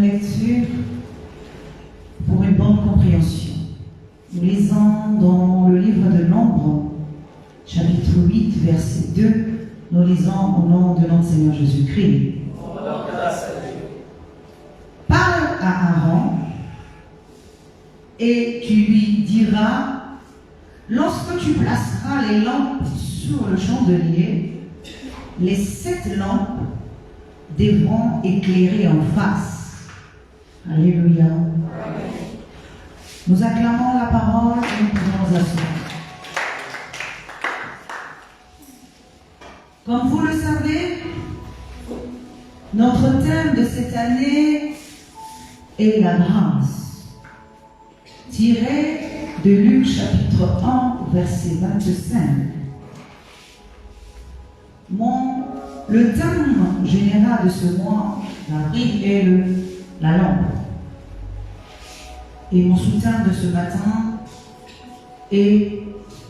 lecture pour une bonne compréhension. Nous lisons dans le livre de Nombre, chapitre 8, verset 2, nous lisons au nom de notre Seigneur Jésus-Christ. Parle à Aaron et tu lui diras, lorsque tu placeras les lampes sur le chandelier, les 7 lampes devront éclairer en face. Alléluia. Nous acclamons la parole et nous pouvons nous asseoir. Comme vous le savez, notre thème de cette année est la grâce, tiré de Luc chapitre 1, verset 25. Le thème général de ce mois d'avril est la lampe. Et mon soutien de ce matin est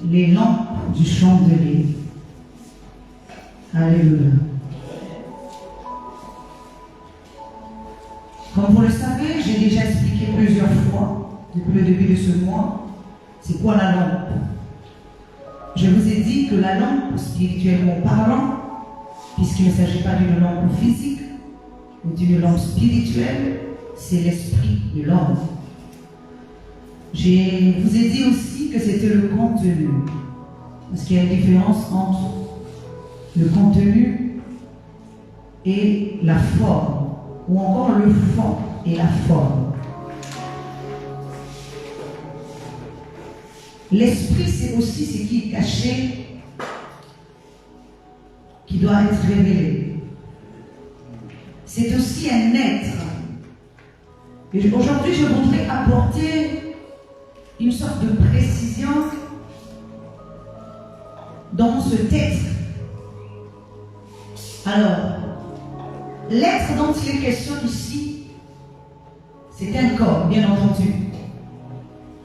les lampes du chandelier. Alléluia. Comme vous le savez, j'ai déjà expliqué plusieurs fois depuis le début de ce mois, c'est quoi la lampe. Je vous ai dit que la lampe, spirituellement parlant, puisqu'il ne s'agit pas d'une lampe physique, mais d'une lampe spirituelle, c'est l'esprit de l'homme. Je vous ai dit aussi que c'était le contenu, parce qu'il y a une différence entre le contenu et la forme, ou encore le fond et la forme. L'esprit, c'est aussi ce qui est caché, qui doit être révélé. C'est aussi un être. Et aujourd'hui, je voudrais apporter une sorte de précision dans ce texte. Alors, l'être dont il est question ici, c'est un corps, bien entendu.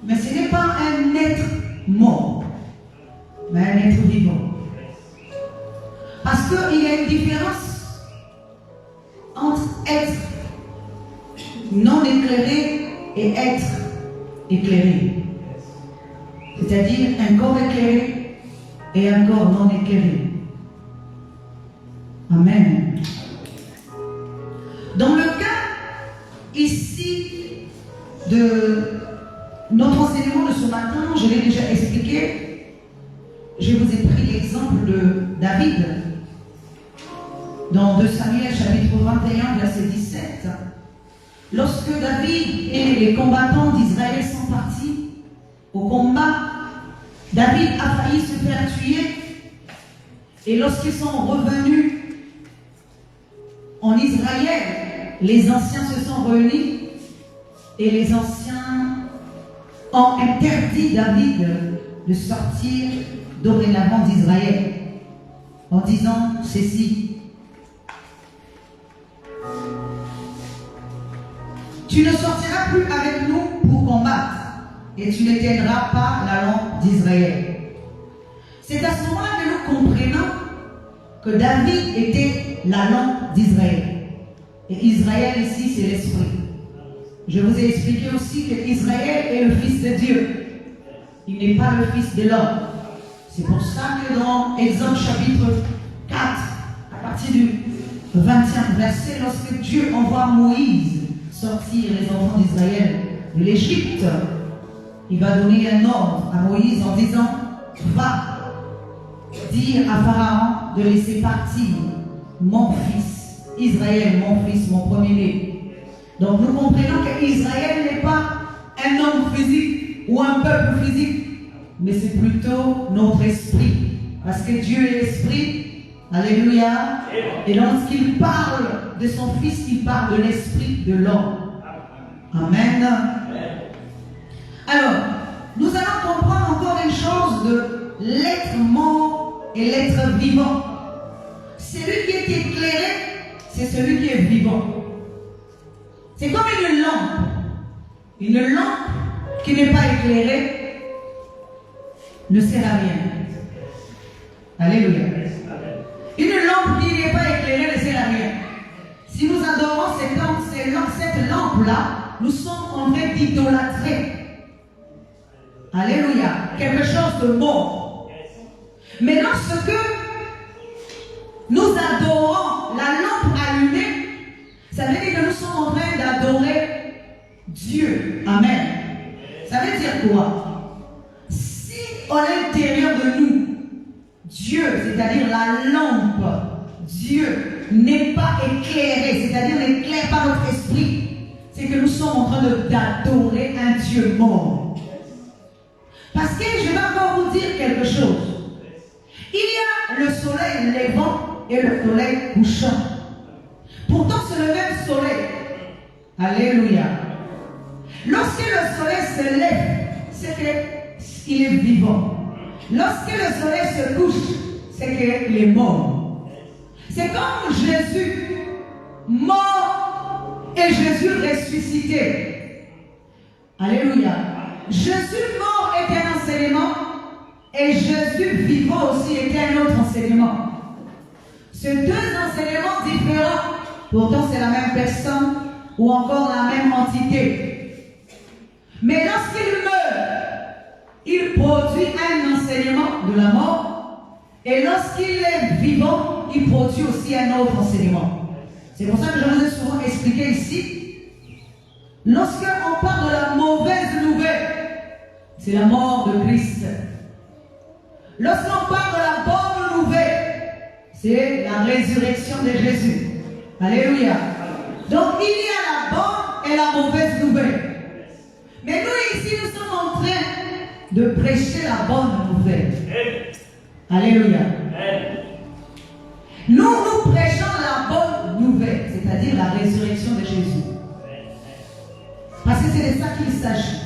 Mais ce n'est pas un être mort, mais un être vivant. Parce qu'il y a une différence entre être non éclairé et être éclairé. C'est-à-dire un corps éclairé et un corps non éclairé. Amen. Dans le cas ici de notre enseignement de ce matin, je l'ai déjà expliqué, je vous ai pris l'exemple de David. Dans 2 Samuel chapitre 21, verset 17, lorsque David et les combattants d'Israël sont partis au combat, David a failli se faire tuer. Et lorsqu'ils sont revenus en Israël, les anciens se sont réunis et les anciens ont interdit David de sortir dorénavant d'Israël en disant ceci: tu ne sortiras plus avec nous pour combattre et tu ne tiendras pas la lampe d'Israël. C'est à ce moment-là que nous comprenons que David était la lampe d'Israël. Et Israël ici, c'est l'esprit. Je vous ai expliqué aussi que Israël est le fils de Dieu. Il n'est pas le fils de l'homme. C'est pour ça que dans Exode chapitre 4, à partir du 20e verset, lorsque Dieu envoie Moïse sortir les enfants d'Israël de l'Égypte, il va donner un ordre à Moïse en disant: va dire à Pharaon de laisser partir mon fils, Israël, mon fils, mon premier-né. Donc nous comprenons qu'Israël n'est pas un homme physique ou un peuple physique, mais c'est plutôt notre esprit. Parce que Dieu est esprit. Alléluia. Et lorsqu'il parle de son fils, il parle de l'esprit de l'homme. Amen. Alors, nous allons comprendre encore une chose de l'être mort et l'être vivant. Celui qui est éclairé, c'est celui qui est vivant. C'est comme une lampe. Une lampe qui n'est pas éclairée ne sert à rien. Alléluia. Une lampe qui n'est pas éclairée ne sert à rien. Si nous adorons cette lampe lampe-là, nous sommes en train d'idolâtrer. Alléluia. Quelque chose de mort. Mais lorsque nous adorons la lampe allumée, ça veut dire que nous sommes en train d'adorer Dieu. Amen. Ça veut dire quoi? Si à l'intérieur de nous, Dieu, c'est-à-dire la lampe, Dieu n'est pas éclairé, c'est-à-dire n'éclaire pas notre esprit, c'est que nous sommes en train d'adorer un Dieu mort. Parce que je vais encore vous dire quelque chose. Il y a le soleil levant et le soleil couchant. Pourtant, c'est le même soleil. Alléluia. Lorsque le soleil se lève, c'est qu'il est vivant. Lorsque le soleil se couche, c'est qu'il est mort. C'est comme Jésus mort et Jésus ressuscité. Alléluia. Jésus mort est un enseignement et Jésus vivant aussi est un autre enseignement. Ces deux enseignements différents, pourtant c'est la même personne ou encore la même entité. Mais lorsqu'il meurt, il produit un enseignement de la mort et lorsqu'il est vivant, il produit aussi un autre enseignement. C'est pour ça que je vous ai souvent expliqué ici. Lorsqu'on parle de la mauvaise nouvelle, c'est la mort de Christ. Lorsqu'on parle de la bonne nouvelle, c'est la résurrection de Jésus. Alléluia. Donc il y a la bonne et la mauvaise nouvelle. Mais nous ici, nous sommes en train de prêcher la bonne nouvelle. Alléluia. Nous prêchons la bonne nouvelle, c'est-à-dire la résurrection de Jésus. Parce que c'est de ça qu'il s'agit.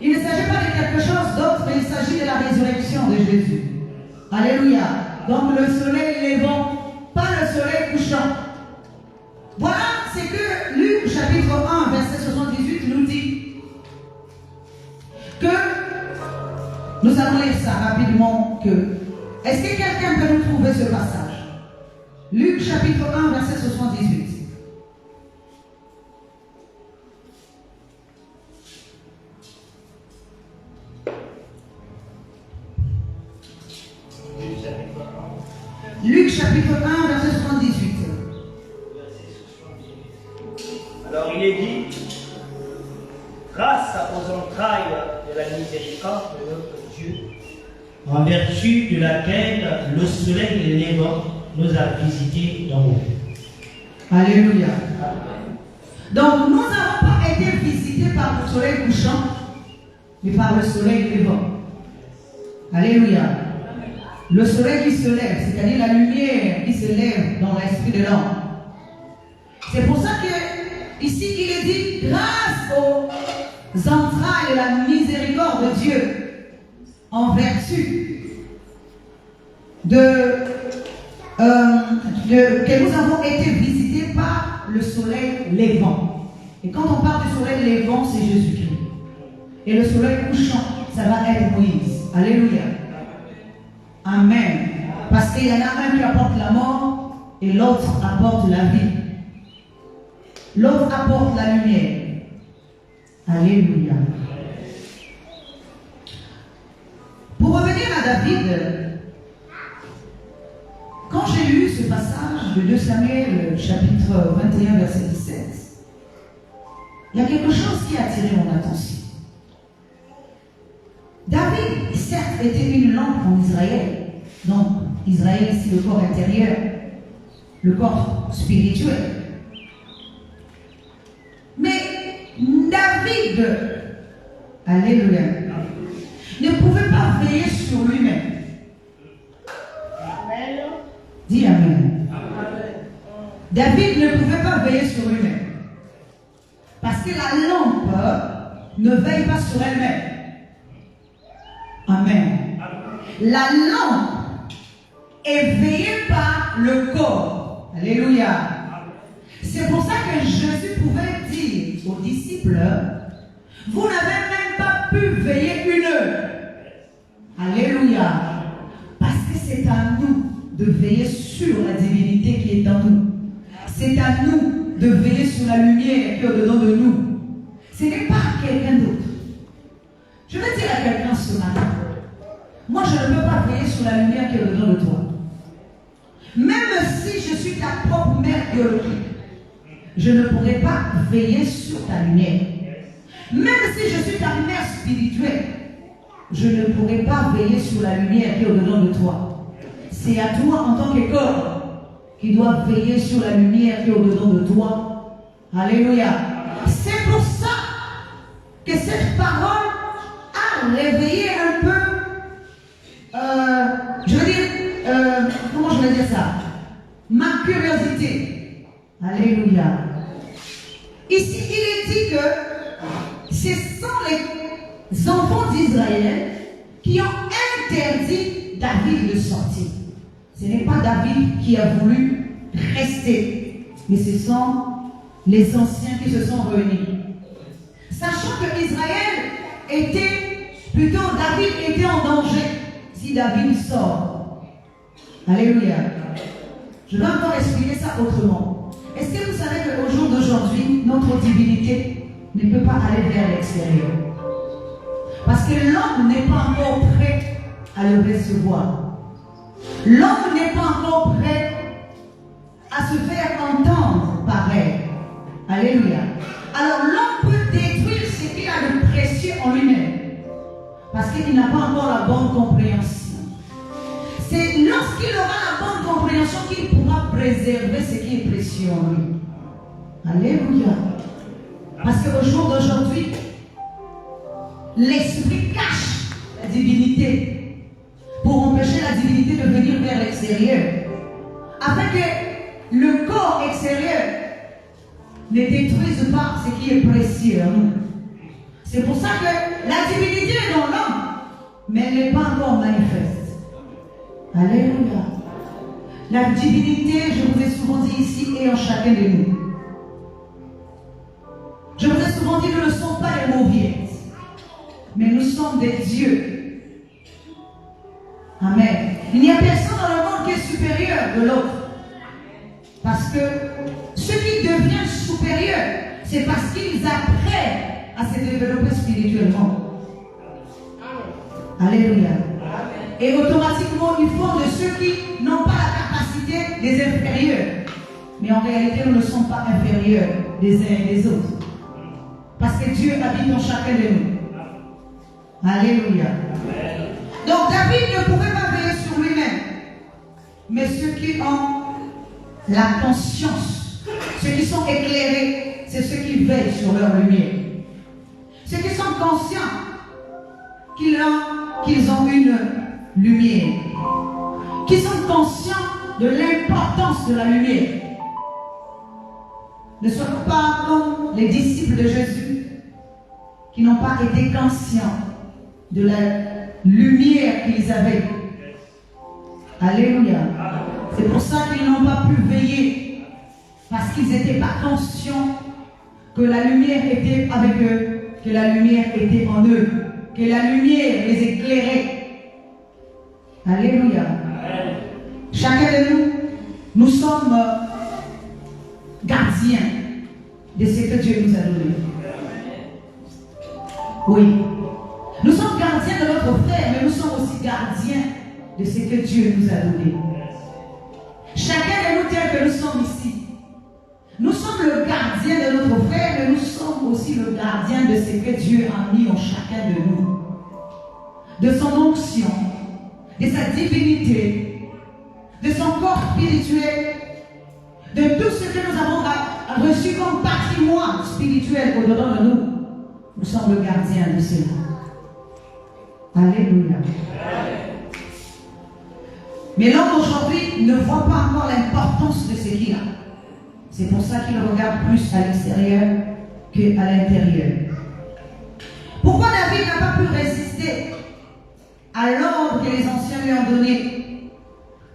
Il ne s'agit pas de quelque chose d'autre, mais il s'agit de la résurrection de Jésus. Alléluia. Donc le soleil levant, pas le soleil couchant. Voilà ce que Luc chapitre 1, verset 78 nous dit. Que nous allons lire ça rapidement. Est-ce que quelqu'un peut nous trouver ce passage? Luc chapitre 1, verset 78. Luc chapitre 1, verset 78. Alors il est dit, grâce aux entrailles de la miséricorde de notre Dieu, en vertu de laquelle le soleil levant nous a visités d'en haut. Alléluia. Donc nous n'avons pas été visités par le soleil couchant, mais par le soleil levant. Alléluia. Le soleil qui se lève, c'est-à-dire la lumière qui se lève dans l'esprit de l'homme. C'est pour ça que ici il est dit grâce aux entrailles de la miséricorde de Dieu, en vertu que nous avons été visités par le soleil levant. Et quand on parle du soleil levant, c'est Jésus-Christ. Et le soleil couchant, ça va être Moïse. Alléluia. Amen. Parce qu'il y en a un qui apporte la mort et l'autre apporte la vie. L'autre apporte la lumière. Alléluia. Pour revenir à David, quand j'ai lu ce passage de 2 Samuel, chapitre 21, verset 17, il y a quelque chose qui a attiré mon attention. David, certes, était une lampe en Israël. Donc, Israël, ici, le corps intérieur, le corps spirituel. Mais David, alléluia, ne pouvait pas veiller sur lui-même. Dis Amen. David ne pouvait pas veiller sur lui-même. Parce que la lampe ne veille pas sur elle-même. Amen. La lampe est veillée par le corps. Alléluia. C'est pour ça que Jésus pouvait dire aux disciples, vous n'avez même pas pu veiller une heure. Alléluia. Parce que c'est à nous de veiller sur la divinité qui est en nous. C'est à nous de veiller sur la lumière qui est au-dedans de nous, ce n'est pas quelqu'un d'autre. Je vais dire à quelqu'un ce matin, moi je ne peux pas veiller sur la lumière qui est au-dedans de toi. Même si je suis ta propre mère biologique, je ne pourrai pas veiller sur ta lumière. Même si je suis ta mère spirituelle, je ne pourrai pas veiller sur la lumière qui est au-dedans de toi. C'est à toi en tant que corps qui doit veiller sur la lumière qui est au-dedans de toi. Alléluia. C'est pour ça que cette parole a réveillé un peu, comment je vais dire ça? Ma curiosité. Alléluia. Ici, il est dit que ce sont les enfants d'Israël qui ont interdit David de sortir. Ce n'est pas David qui a voulu rester, mais ce sont les anciens qui se sont réunis. Sachant que Israël David était en danger si David sort. Alléluia. Je vais encore expliquer ça autrement. Est-ce que vous savez qu'au jour d'aujourd'hui, notre divinité ne peut pas aller vers l'extérieur? Parce que l'homme n'est pas encore prêt à le recevoir. L'homme n'est pas encore prêt à se faire entendre par elle. Alléluia. Alors l'homme peut détruire ce qu'il a de précieux en lui-même. Parce qu'il n'a pas encore la bonne compréhension. C'est lorsqu'il aura la bonne compréhension qu'il pourra préserver ce qui est précieux en lui. Alléluia. Parce qu'au jour d'aujourd'hui, l'esprit cache la divinité pour empêcher la divinité de venir vers l'extérieur. Afin que le corps extérieur ne détruise pas ce qui est précieux en nous. C'est pour ça que la divinité est dans l'homme, mais elle n'est pas encore manifeste. Alléluia. La divinité, je vous ai souvent dit ici, est en chacun de nous. Je vous ai souvent dit que nous ne sommes pas des mauviettes, mais nous sommes des dieux. Amen. Il n'y a personne dans le monde qui est supérieur de l'autre. Parce que ceux qui deviennent supérieurs, c'est parce qu'ils apprennent à se développer spirituellement. Alléluia. Et automatiquement, ils font de ceux qui n'ont pas la capacité des inférieurs. Mais en réalité, nous ne sommes pas inférieurs des uns et des autres. Parce que Dieu habite en chacun de nous. Alléluia. Donc David ne pouvait pas veiller sur lui-même. Mais ceux qui ont la conscience, ceux qui sont éclairés, c'est ceux qui veillent sur leur lumière. Ceux qui sont conscients qu'ils ont une lumière, qui sont conscients de l'importance de la lumière. Ne soyons pas comme les disciples de Jésus qui n'ont pas été conscients de la lumière qu'ils avaient. Alléluia. C'est pour ça qu'ils n'ont pas pu veiller, parce qu'ils n'étaient pas conscients que la lumière était avec eux, que la lumière était en eux, que la lumière les éclairait. Alléluia. Chacun de nous sommes gardiens de ce que Dieu nous a donné. Oui. Nous sommes gardiens de notre frère, mais nous sommes aussi gardiens de ce que Dieu nous a donné. Chacun de nous, tel que nous sommes ici, nous sommes le gardien de notre frère, mais nous sommes aussi le gardien de ce que Dieu a mis en chacun de nous. De son onction, de sa divinité, de son corps spirituel, de tout ce que nous avons reçu comme patrimoine spirituel au-dedans de nous. Nous sommes le gardien de cela. Alléluia. Mais l'homme aujourd'hui ne voit pas encore l'importance de ce qu'il a. C'est pour ça qu'il regarde plus à l'extérieur qu'à l'intérieur. Pourquoi David n'a pas pu résister à l'ordre que les anciens lui ont donné?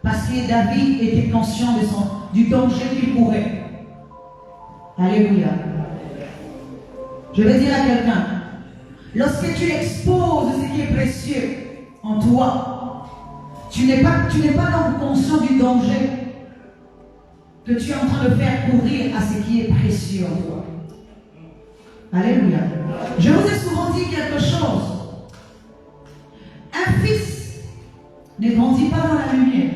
Parce que David était conscient du danger qu'il courait. Alléluia. Je vais dire à quelqu'un, lorsque tu exposes ce qui est précieux en toi, tu n'es pas donc conscient du danger que tu es en train de faire courir à ce qui est précieux en toi. Alléluia. Je vous ai souvent dit quelque chose. Un fils ne grandit pas dans la lumière,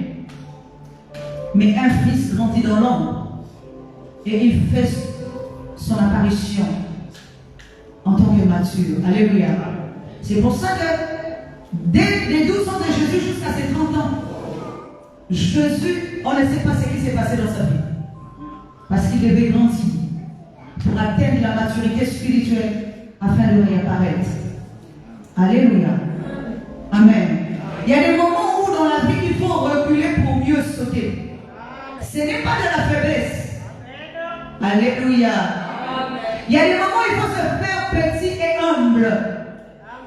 mais un fils grandit dans l'ombre et il fait son apparition en tant que mature. Alléluia. C'est pour ça que dès les 12 ans de Jésus jusqu'à ses 30 ans, Jésus, on ne sait pas ce qui s'est passé dans sa vie. Parce qu'il devait grandir pour atteindre la maturité spirituelle afin de réapparaître. Alléluia. Amen. Il y a des moments où dans la vie il faut reculer pour mieux sauter. Ce n'est pas de la faiblesse. Alléluia. Il y a des moments où il faut se faire petit et humble.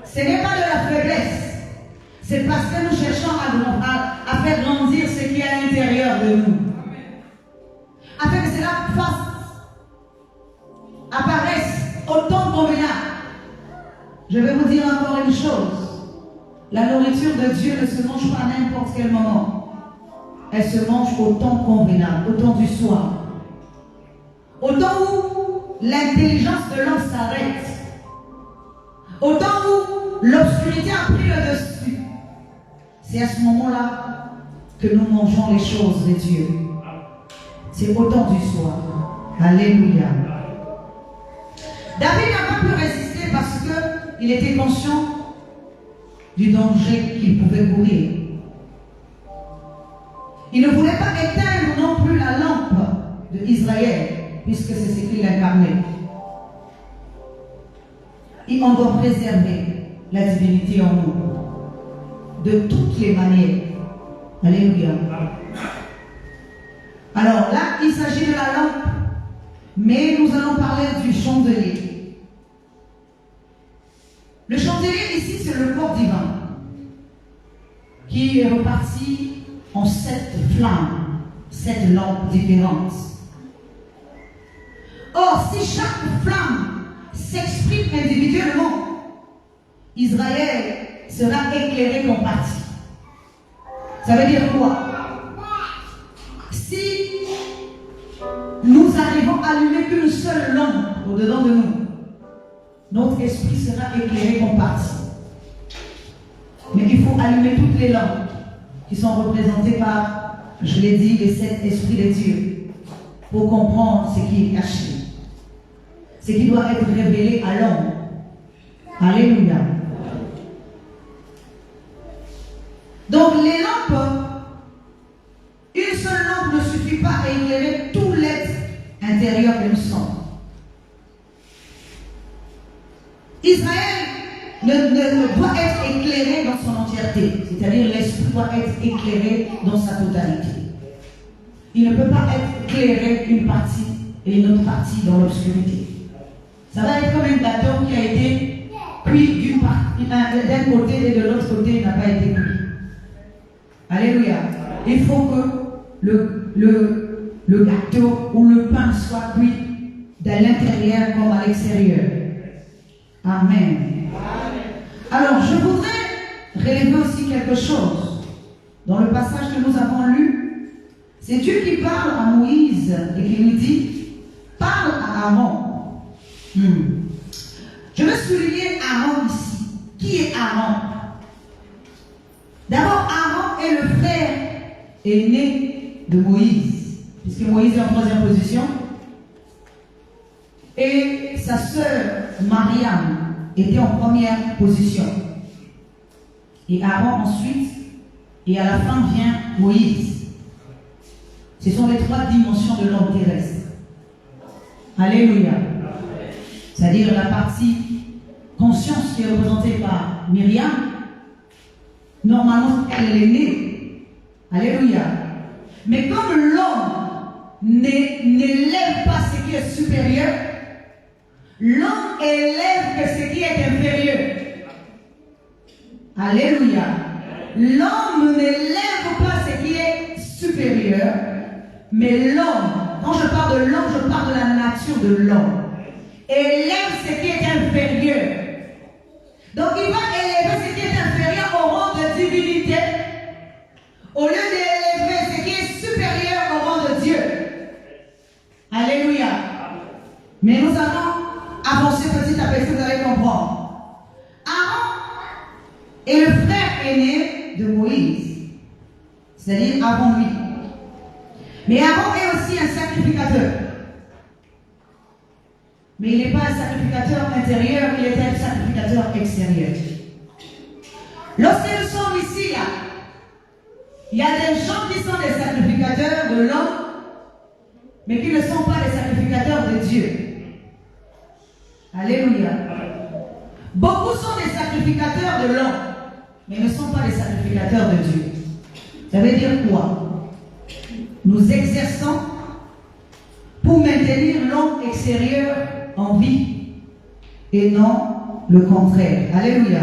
Ce n'est pas de la faiblesse. C'est parce que nous cherchons à faire grandir ce qui est à l'intérieur de nous. Afin que cela apparaisse autant convenable. Je vais vous dire encore une chose. La nourriture de Dieu ne se mange pas à n'importe quel moment. Elle se mange au temps convenable, au temps du soir. Au temps où l'intelligence de l'homme s'arrête. Au temps où l'obscurité a pris le dessus. C'est à ce moment-là que nous mangeons les choses de Dieu. C'est au temps du soir. Alléluia. David n'a pas pu résister parce qu'il était conscient du danger qu'il pouvait courir. Il ne voulait pas éteindre non plus la lampe d'Israël, puisque c'est ce qu'il incarnait. Et on doit préserver la divinité en nous, de toutes les manières. Alléluia. Alors là, il s'agit de la lampe, mais nous allons parler du chandelier. Le chandelier ici, c'est le corps divin qui est reparti en 7 flammes, 7 lampes différentes. Or, si chaque flamme s'exprime individuellement, Israël sera éclairé comme partie. Ça veut dire quoi? Si nous arrivons à allumer qu'une seule lampe au-dedans de nous, notre esprit sera éclairé comme partie. Mais il faut allumer toutes les lampes qui sont représentées par, je l'ai dit, les 7 esprits de Dieu, pour comprendre ce qui est caché, ce qui doit être révélé à l'homme. Alléluia. Donc les lampes, une seule lampe ne suffit pas à éclairer tout l'être intérieur que nous sommes. Israël ne doit être éclairé dans son entièreté, c'est-à-dire l'esprit doit être éclairé dans sa totalité. Il ne peut pas être éclairé une partie et une autre partie dans l'obscurité. Ça va être comme un gâteau qui a été cuit d'un côté et de l'autre côté il n'a pas été cuit. Alléluia. Il faut que le gâteau ou le pain soit cuit de l'intérieur comme à l'extérieur. Amen. Alors, je voudrais relever aussi quelque chose. Dans le passage que nous avons lu, c'est Dieu qui parle à Moïse et qui lui dit, parle à Aaron. Je veux souligner Aaron ici. Qui est Aaron? D'abord, Aaron est le frère aîné de Moïse, puisque Moïse est en 3e position. Et sa sœur Mariam était en 1re position. Et Aaron ensuite, et à la fin vient Moïse. Ce sont les 3 dimensions de l'homme terrestre. Alléluia. C'est-à-dire la partie conscience qui est représentée par Myriam. Normalement, elle est née. Alléluia. Mais comme l'homme n'élève pas ce qui est supérieur, l'homme élève que ce qui est inférieur. Alléluia. L'homme n'élève pas ce qui est supérieur, mais l'homme, quand je parle de l'homme, je parle de la nature de l'homme, élève ce qui est inférieur. Donc il va élever ce qui est inférieur au rang de divinité, au lieu d'élever ce qui est supérieur au rang de Dieu. Mais nous allons avancer petit à petit, vous allez comprendre. Aaron est le frère aîné de Moïse, c'est-à-dire avant lui. Mais Aaron est aussi un sacrificateur. Mais il n'est pas un sacrificateur intérieur, il est un sacrificateur extérieur. Lorsque nous sommes ici, là, il y a des gens qui sont des sacrificateurs de l'homme, mais qui ne sont pas des sacrificateurs de Dieu. Alléluia. Beaucoup sont des sacrificateurs de l'homme, mais ne sont pas des sacrificateurs de Dieu. Ça veut dire quoi? Nous exerçons pour maintenir l'homme extérieur en vie et non le contraire. Alléluia.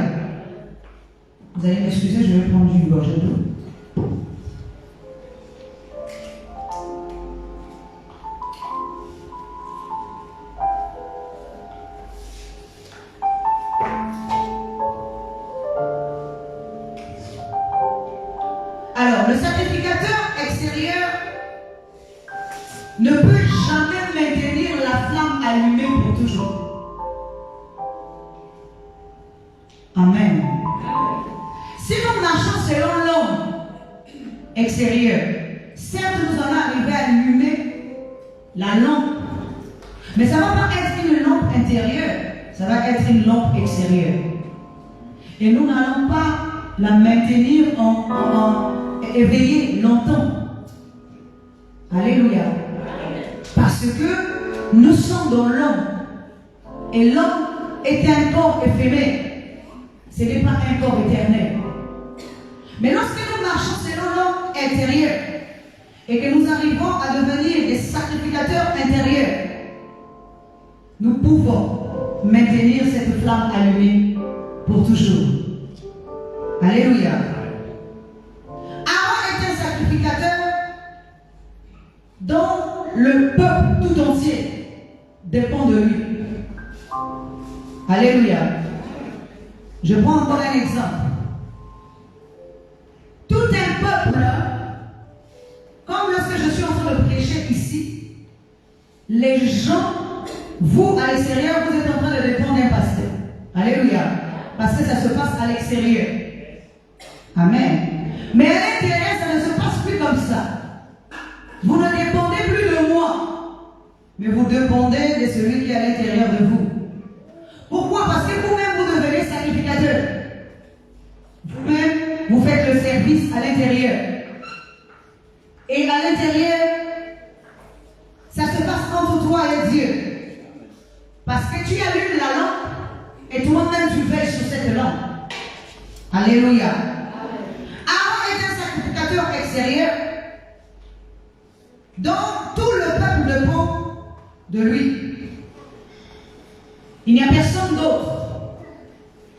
Vous allez m'excuser, je vais prendre une gorgée d'eau. Alors, le sacrificateur extérieur ne peut jamais maintenir la flamme allumée pour toujours. Amen. Si nous marchons selon l'homme extérieur, certes nous allons arriver à allumer la lampe, mais ça ne va pas être une lampe intérieure, ça va être une lampe extérieure. Et nous n'allons pas la maintenir éveillée longtemps. Alléluia. Parce que nous sommes dans l'homme. Et l'homme est un corps éphémère. Ce n'est pas un corps éternel. Mais lorsque nous marchons selon l'homme intérieur et que nous arrivons à devenir des sacrificateurs intérieurs, nous pouvons maintenir cette flamme allumée pour toujours. Alléluia. Aaron est un sacrificateur dont le peuple tout entier dépend de lui. Alléluia. Je prends encore un exemple. Tout un peuple, comme lorsque je suis en train de prêcher ici, les gens, vous à l'extérieur, vous êtes en train de dépendre d'un pasteur. Alléluia. Parce que ça se passe à l'extérieur. Amen. Mais à l'intérieur, ça ne se passe plus comme ça. Vous ne dépendez plus de moi, mais vous dépendez de celui qui est à l'intérieur de vous. Pourquoi? Parce que vous-même, vous devenez sacrificateur. Vous-même, vous faites le service à l'intérieur. Et à l'intérieur, ça se passe entre toi et Dieu. Parce que tu allumes la lampe et toi-même tu veilles sur cette lampe. Alléluia. Aaron est un sacrificateur extérieur dont tout le peuple dépend de lui. Il n'y a personne d'autre.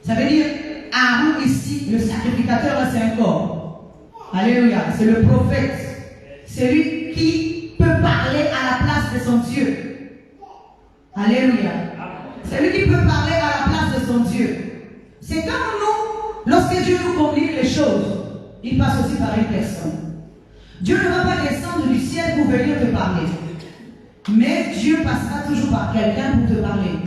Ça veut dire, Aaron ici, le sacrificateur, là, c'est un corps. Alléluia. C'est le prophète. C'est lui qui peut parler à la place de son Dieu. Alléluia. C'est lui qui peut parler à la place de son Dieu. C'est comme nous, lorsque Dieu nous communique les choses, il passe aussi par une personne. Dieu ne va pas descendre du ciel pour venir te parler. Mais Dieu passera toujours par quelqu'un pour te parler.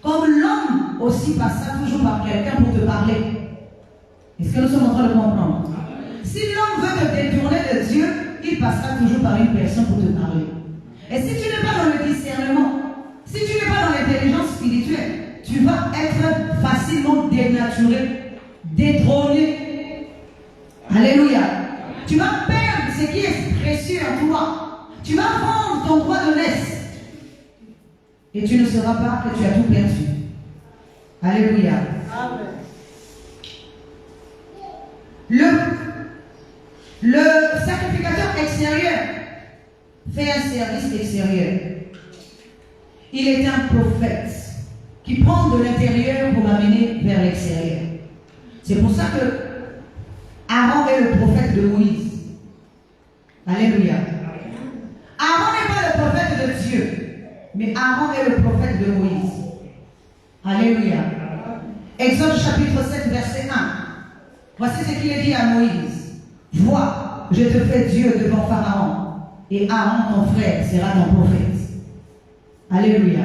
Comme l'homme aussi passera toujours par quelqu'un pour te parler. Est-ce que nous sommes en train de comprendre? Si l'homme veut te détourner de Dieu, il passera toujours par une personne pour te parler. Et si tu n'es pas dans le discernement, si tu n'es pas dans l'intelligence spirituelle, tu vas être facilement dénaturé, détrôné. Alléluia. Tu vas perdre ce qui est précieux en toi. Tu vas vendre ton droit de naissance. Et tu ne sauras pas que tu as tout perdu. Alléluia. Amen. Le sacrificateur extérieur fait un service extérieur. Il est un prophète qui prend de l'intérieur pour l'amener vers l'extérieur. C'est pour ça que Aaron est le prophète de Moïse. Alléluia. Aaron n'est pas le prophète de Dieu, mais Aaron est le prophète de Moïse. Alléluia. Exode chapitre 7, verset 1. Voici ce qu'il est dit à Moïse. Vois, je te fais Dieu devant Pharaon, et Aaron, ton frère, sera ton prophète. Alléluia.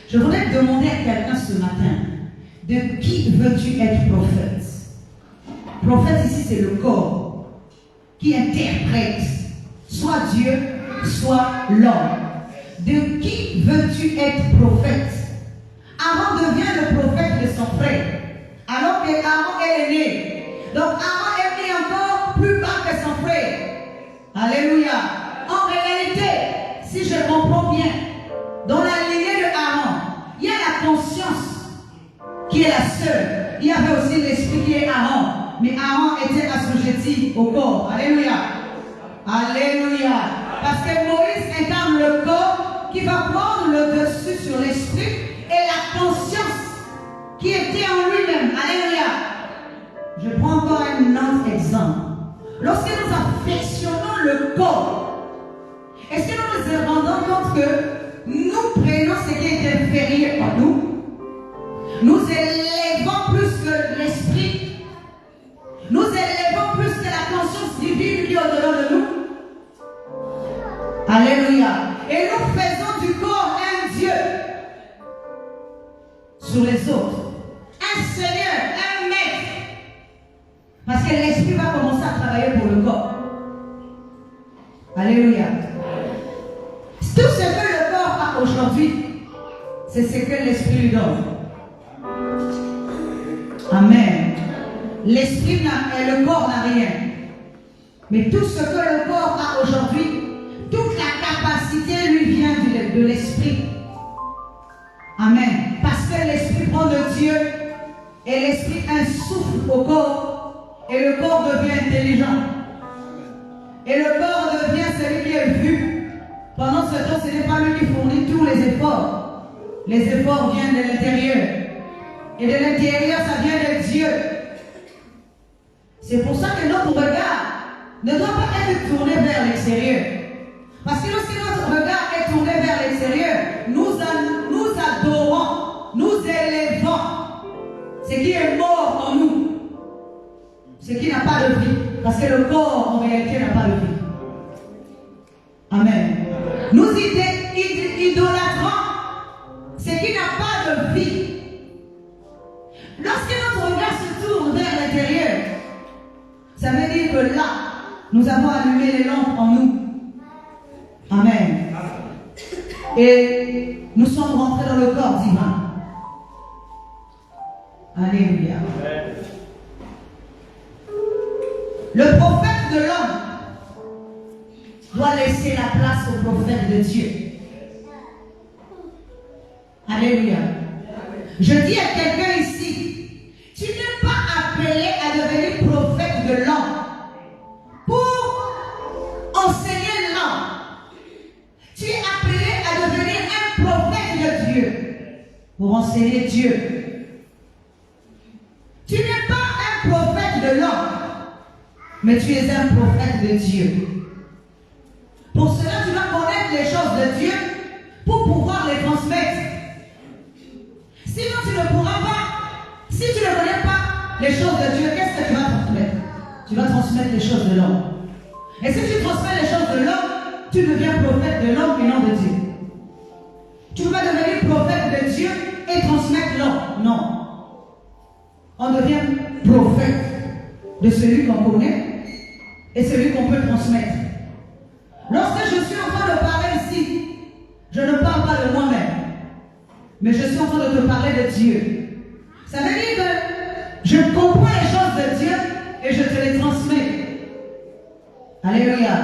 Je voudrais demander à quelqu'un ce matin, de qui veux-tu être prophète? Prophète ici, c'est le corps qui interprète soit Dieu, soit l'homme. De qui veux-tu être prophète? Aaron devient le prophète de son frère, alors que Aaron est né. Donc Aaron est né encore plus bas que son frère. Alléluia. En réalité, si je comprends bien, dans la lignée de Aaron, il y a la conscience qui est la seule. Il y avait aussi l'esprit qui est Aaron. Mais Aaron était assujetti au corps. Alléluia. Alléluia. Parce que Moïse incarne le corps qui va prendre le dessus sur l'esprit et la conscience qui était en lui-même. Alléluia. Je prends encore un autre exemple. Lorsque nous affectionnons le corps, est-ce que nous nous rendons compte que nous prenons ce qui est inférieur à nous, nous élevons plus que l'esprit, nous élevons plus que la conscience divine qui est au-delà de nous? Alléluia. Et nous faisons du corps un Dieu sur les autres, un Seigneur, un maître. Parce que l'esprit va commencer à travailler pour le corps. Alléluia. Tout ce que le corps a aujourd'hui, c'est ce que l'esprit lui donne. Amen. L'esprit et le corps n'a rien. Mais tout ce que le corps a aujourd'hui, toute la capacité lui vient de l'esprit. Amen. Parce que l'esprit prend de Dieu et l'esprit insouffle au corps et le corps devient intelligent. Et le corps devient celui qui est vu. Pendant ce temps, ce n'est pas lui qui fournit tous les efforts. Les efforts viennent de l'intérieur. Et de l'intérieur, ça vient de Dieu. C'est pour ça que notre regard ne doit pas être tourné vers l'extérieur. Parce que lorsque notre regard est tourné vers l'extérieur, nous adorons, nous élevons ce qui est mort en nous, ce qui n'a pas de vie. Parce que le corps, en réalité, n'a pas de vie. Amen. Nous idolâtrons ce qui n'a pas de vie. Lorsque notre regard se tourne vers l'intérieur, ça veut dire que là, nous avons allumé les lampes en nous. Amen. Et nous sommes rentrés dans le corps divin. Alléluia. Le prophète de l'homme doit laisser la place au prophète de Dieu. Alléluia. Je dis à quelqu'un ici, tu n'es pas appelé à devenir prophète de l'homme pour enseigner l'homme. Tu es appelé à devenir un prophète de Dieu pour enseigner Dieu. Tu n'es pas un prophète de l'homme, mais tu es un prophète de Dieu. Pour cela, tu dois connaître les choses de Dieu pour pouvoir les transmettre. Sinon, tu ne pourras pas. Si tu ne connais pas les choses de Dieu, qu'est-ce que tu vas transmettre? Tu vas transmettre les choses de l'homme. Et si tu transmets les choses de l'homme, tu deviens prophète de l'homme et non de Dieu. Tu ne peux pas devenir prophète de Dieu et transmettre l'homme. Non. On devient prophète de celui qu'on connaît et celui qu'on peut transmettre. Lorsque je suis en train de parler ici, je ne parle pas de moi-même, mais je suis en train de te parler de Dieu. Ça veut dire que je comprends les choses de Dieu et je te les transmets. Alléluia.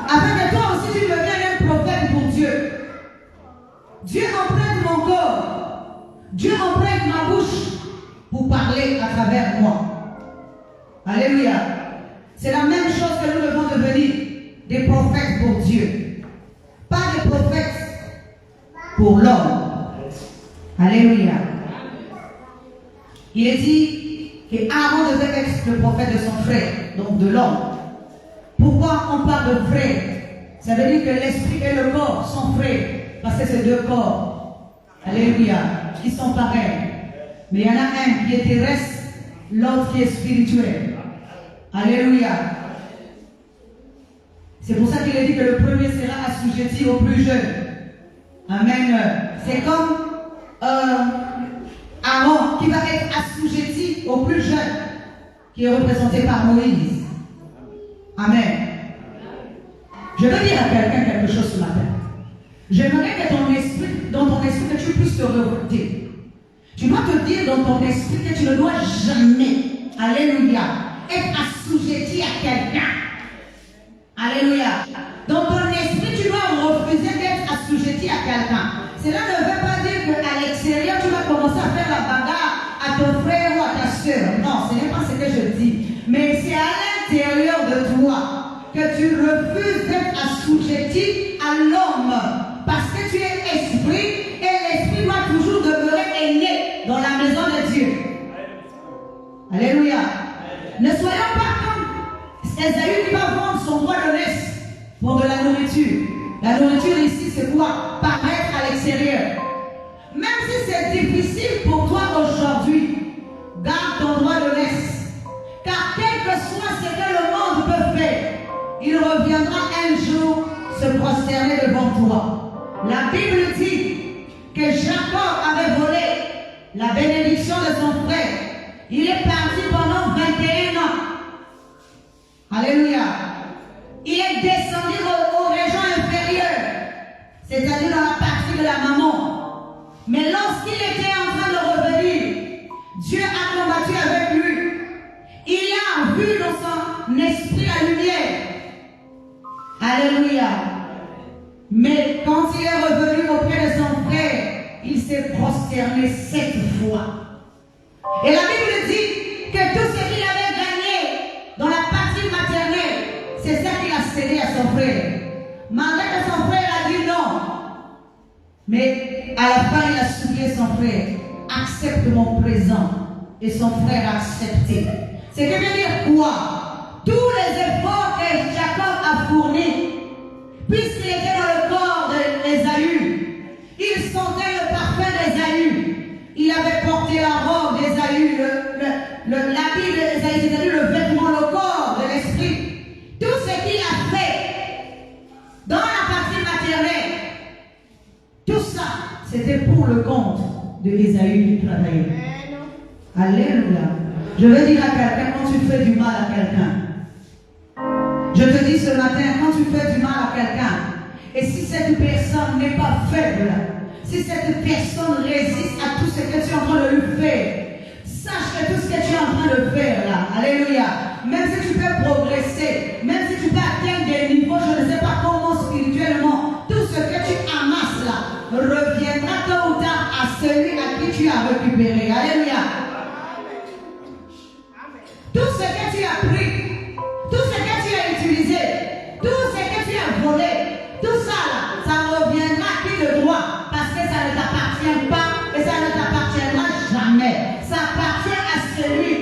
Afin que toi aussi tu deviennes un prophète pour Dieu. Dieu emprunte mon corps. Dieu emprunte ma bouche pour parler à travers moi. Alléluia. C'est la même chose que nous devons devenir. Des prophètes pour Dieu. Pas des prophètes pour l'homme. Alléluia. Il est dit que Aaron devait être le prophète de son frère, donc de l'homme. Pourquoi on parle de frère? Ça veut dire que l'esprit et le corps sont frères, parce que c'est deux corps. Alléluia. Qui sont pareils. Mais il y en a un qui est terrestre, l'autre qui est spirituel. Alléluia. C'est pour ça qu'il est dit que le premier sera assujetti au plus jeune. Amen. C'est comme Aaron qui va être assujetti au plus jeune, qui est représenté par Moïse. Amen. Je veux dire à quelqu'un quelque chose ce matin. J'aimerais que dans ton esprit, que tu puisses te revolter. Tu dois te dire dans ton esprit que tu ne dois jamais, alléluia, être assujetti à quelqu'un. Alléluia. Dans ton esprit, tu dois refuser d'être assujetti à quelqu'un. Cela ne veut pas dire qu'à l'extérieur, tu vas commencer à faire la bagarre à ton frère ou à ta soeur. Non, ce n'est pas ce que je dis. Mais c'est à l'intérieur de toi que tu refuses d'être assujetti à l'homme. Parce que tu es esprit et l'esprit doit toujours demeurer aîné dans la maison de Dieu. Alléluia. Ne soyons pas comme Esaü qui va vendre son droit de naissance pour de la nourriture. La nourriture ici, c'est quoi? Paraître à l'extérieur. Même si c'est difficile pour toi aujourd'hui, garde ton droit de naissance. Car quel que soit ce que le monde peut faire, il reviendra un jour se prosterner devant toi. La Bible dit que Jacob avait volé la bénédiction de son frère. Il est parti pendant 21 ans. Alléluia. Il est descendu aux régions inférieures, c'est-à-dire dans la partie de la maman. Mais lorsqu'il était en train de revenir, Dieu a combattu avec lui. Il a vu dans son esprit la lumière. Alléluia. Mais quand il est revenu auprès de son frère, il s'est prosterné 7 fois. Et la Bible dit que tout ce qu'il avait gagné dans la partie maternelle, c'est ça qu'il a cédé à son frère. Malgré que son frère a dit non. Mais à la fin, il a supplié son frère, accepte mon présent. Et son frère a accepté. Ce qui veut dire quoi? Tous les efforts que Jacob a fournis, puisqu'il était dans le corps d'Ésaü, il sentait le parfum d'Ésaü. Il avait porté la robe d'Ésaü, l'habit d'Ésaü, c'est-à-dire le vêtement, le corps de l'esprit. Tout ce qu'il a fait dans la partie maternelle, tout ça, c'était pour le compte de Ésaü qui travaillait. Alléluia. Je veux dire à quelqu'un, quand tu fais du mal à quelqu'un, je te dis ce matin, quand tu fais du mal à quelqu'un, et si cette personne n'est pas faible, si cette personne résiste à tout ce que tu es en train de lui faire, sache que tout ce que tu es en train de faire là, alléluia, même si tu peux progresser, même si tu peux atteindre des niveaux, je ne sais pas comment spirituellement, tout ce que tu amasses là, reviendra tôt ou tard à celui à qui tu as récupéré. Alléluia. Tout ce que tu as pris, tout ce que tu as utilisé, tout ce que tu as volé, tout ça là, ça reviendra à qui de droit, parce que ça ne t'appartient pas et ça ne t'appartiendra jamais. Ça appartient à celui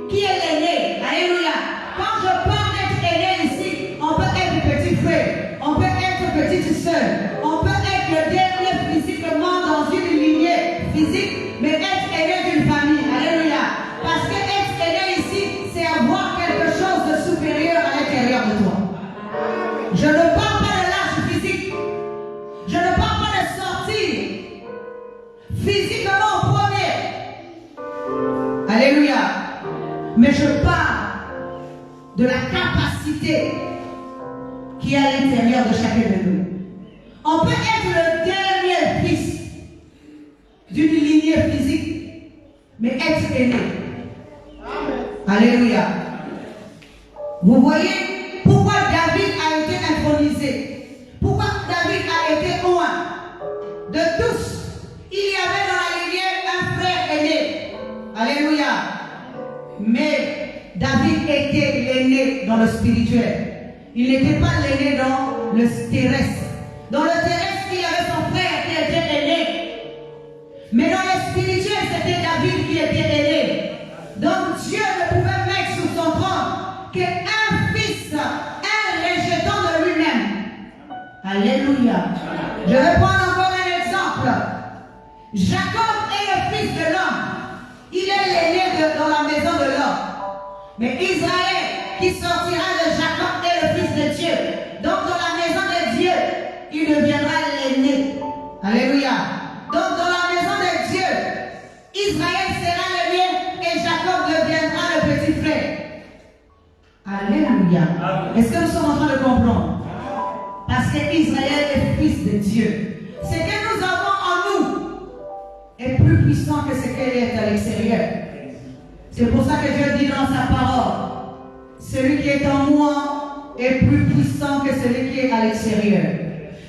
qui est l'aîné. Alléluia. Quand je parle d'être aîné ici, on peut être petit frère, on peut être petite soeur, on peut être le dernier physiquement dans une lignée physique, mais être aîné d'une famille. Alléluia. Parce que être aîné ici, c'est avoir quelque chose de supérieur à l'intérieur de toi. Je ne parle pas de l'âge physique. Je ne parle pas de sortir physiquement au premier. Alléluia. Mais je parle de la capacité qui est à l'intérieur de chacun de nous. On peut être le dernier fils d'une lignée physique, mais être aîné. Alléluia. Vous voyez pourquoi David a été intronisé, pourquoi David a été loin de tous. Il y avait dans la lignée un frère aîné. Alléluia. Mais David était l'aîné dans le spirituel. Il n'était pas l'aîné dans le terrestre. Dans le terrestre, il y avait son frère qui était aîné. Mais dans le spirituel, c'était David qui était aîné. Donc Dieu ne pouvait mettre sur son trône qu'un fils, un rejetant de lui-même. Alléluia. Je vais prendre encore un exemple. Jacob est le fils de l'homme. Il est l'aîné dans la maison de l'homme. Mais Israël, qui sortira de Jacob, est le fils de Dieu. Donc dans la maison de Dieu, il deviendra l'aîné. Alléluia. Israël sera le mien et Jacob deviendra le petit frère. Alléluia. Est-ce que nous sommes en train de comprendre? Parce que Israël est fils de Dieu. Ce que nous avons en nous est plus puissant que ce qu'il est à l'extérieur. C'est pour ça que Dieu dit dans sa parole, celui qui est en moi est plus puissant que celui qui est à l'extérieur.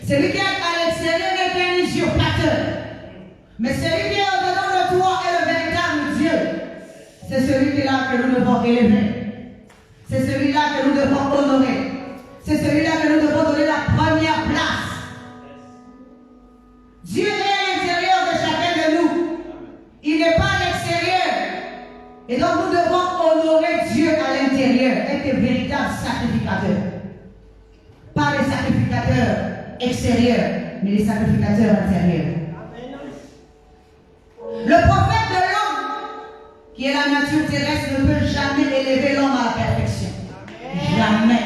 Celui qui est à l'extérieur n'est qu'un usurpateur. Mais celui qui est au-dedans de toi est le véritable Dieu. C'est celui-là que nous devons élever. C'est celui-là que nous devons honorer. C'est celui-là que nous devons donner la première place. Dieu est à l'intérieur de chacun de nous. Il n'est pas à l'extérieur. Et donc nous devons honorer Dieu à l'intérieur, être des véritables sacrificateurs. Pas les sacrificateurs extérieurs, mais les sacrificateurs intérieurs. Le prophète de l'homme, qui est la nature terrestre, ne peut jamais élever l'homme à la perfection. Jamais.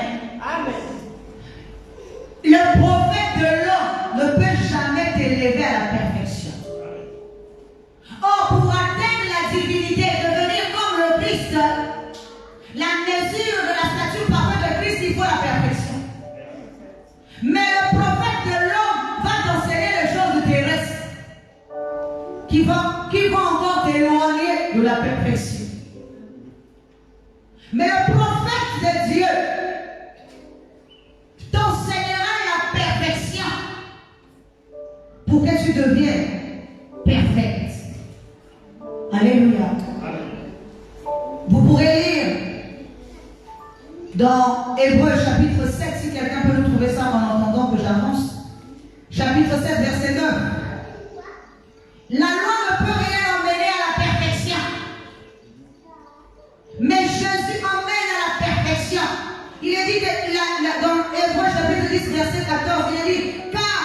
Le prophète de l'homme ne peut jamais t'élever à la perfection. Or, pour atteindre la divinité, devenir comme le Christ, la mesure de la stature parfaite de Christ, il faut la perfection. Mais le prophète de l'homme va t'enseigner les choses terrestres qui vont encore t'éloigner de la perfection. Mais le prophète de Dieu t'enseignera la perfection pour que tu deviennes parfaite. Alléluia. Vous pourrez lire dans Hébreux chapitre 7, si quelqu'un peut nous trouver ça en entendant que j'avance. Chapitre 7, verset 9. La loi ne peut rien emmener à la perfection. Mais Jésus emmène à la perfection. Il est dit dans Hébreux chapitre 10, verset 14, il est dit, car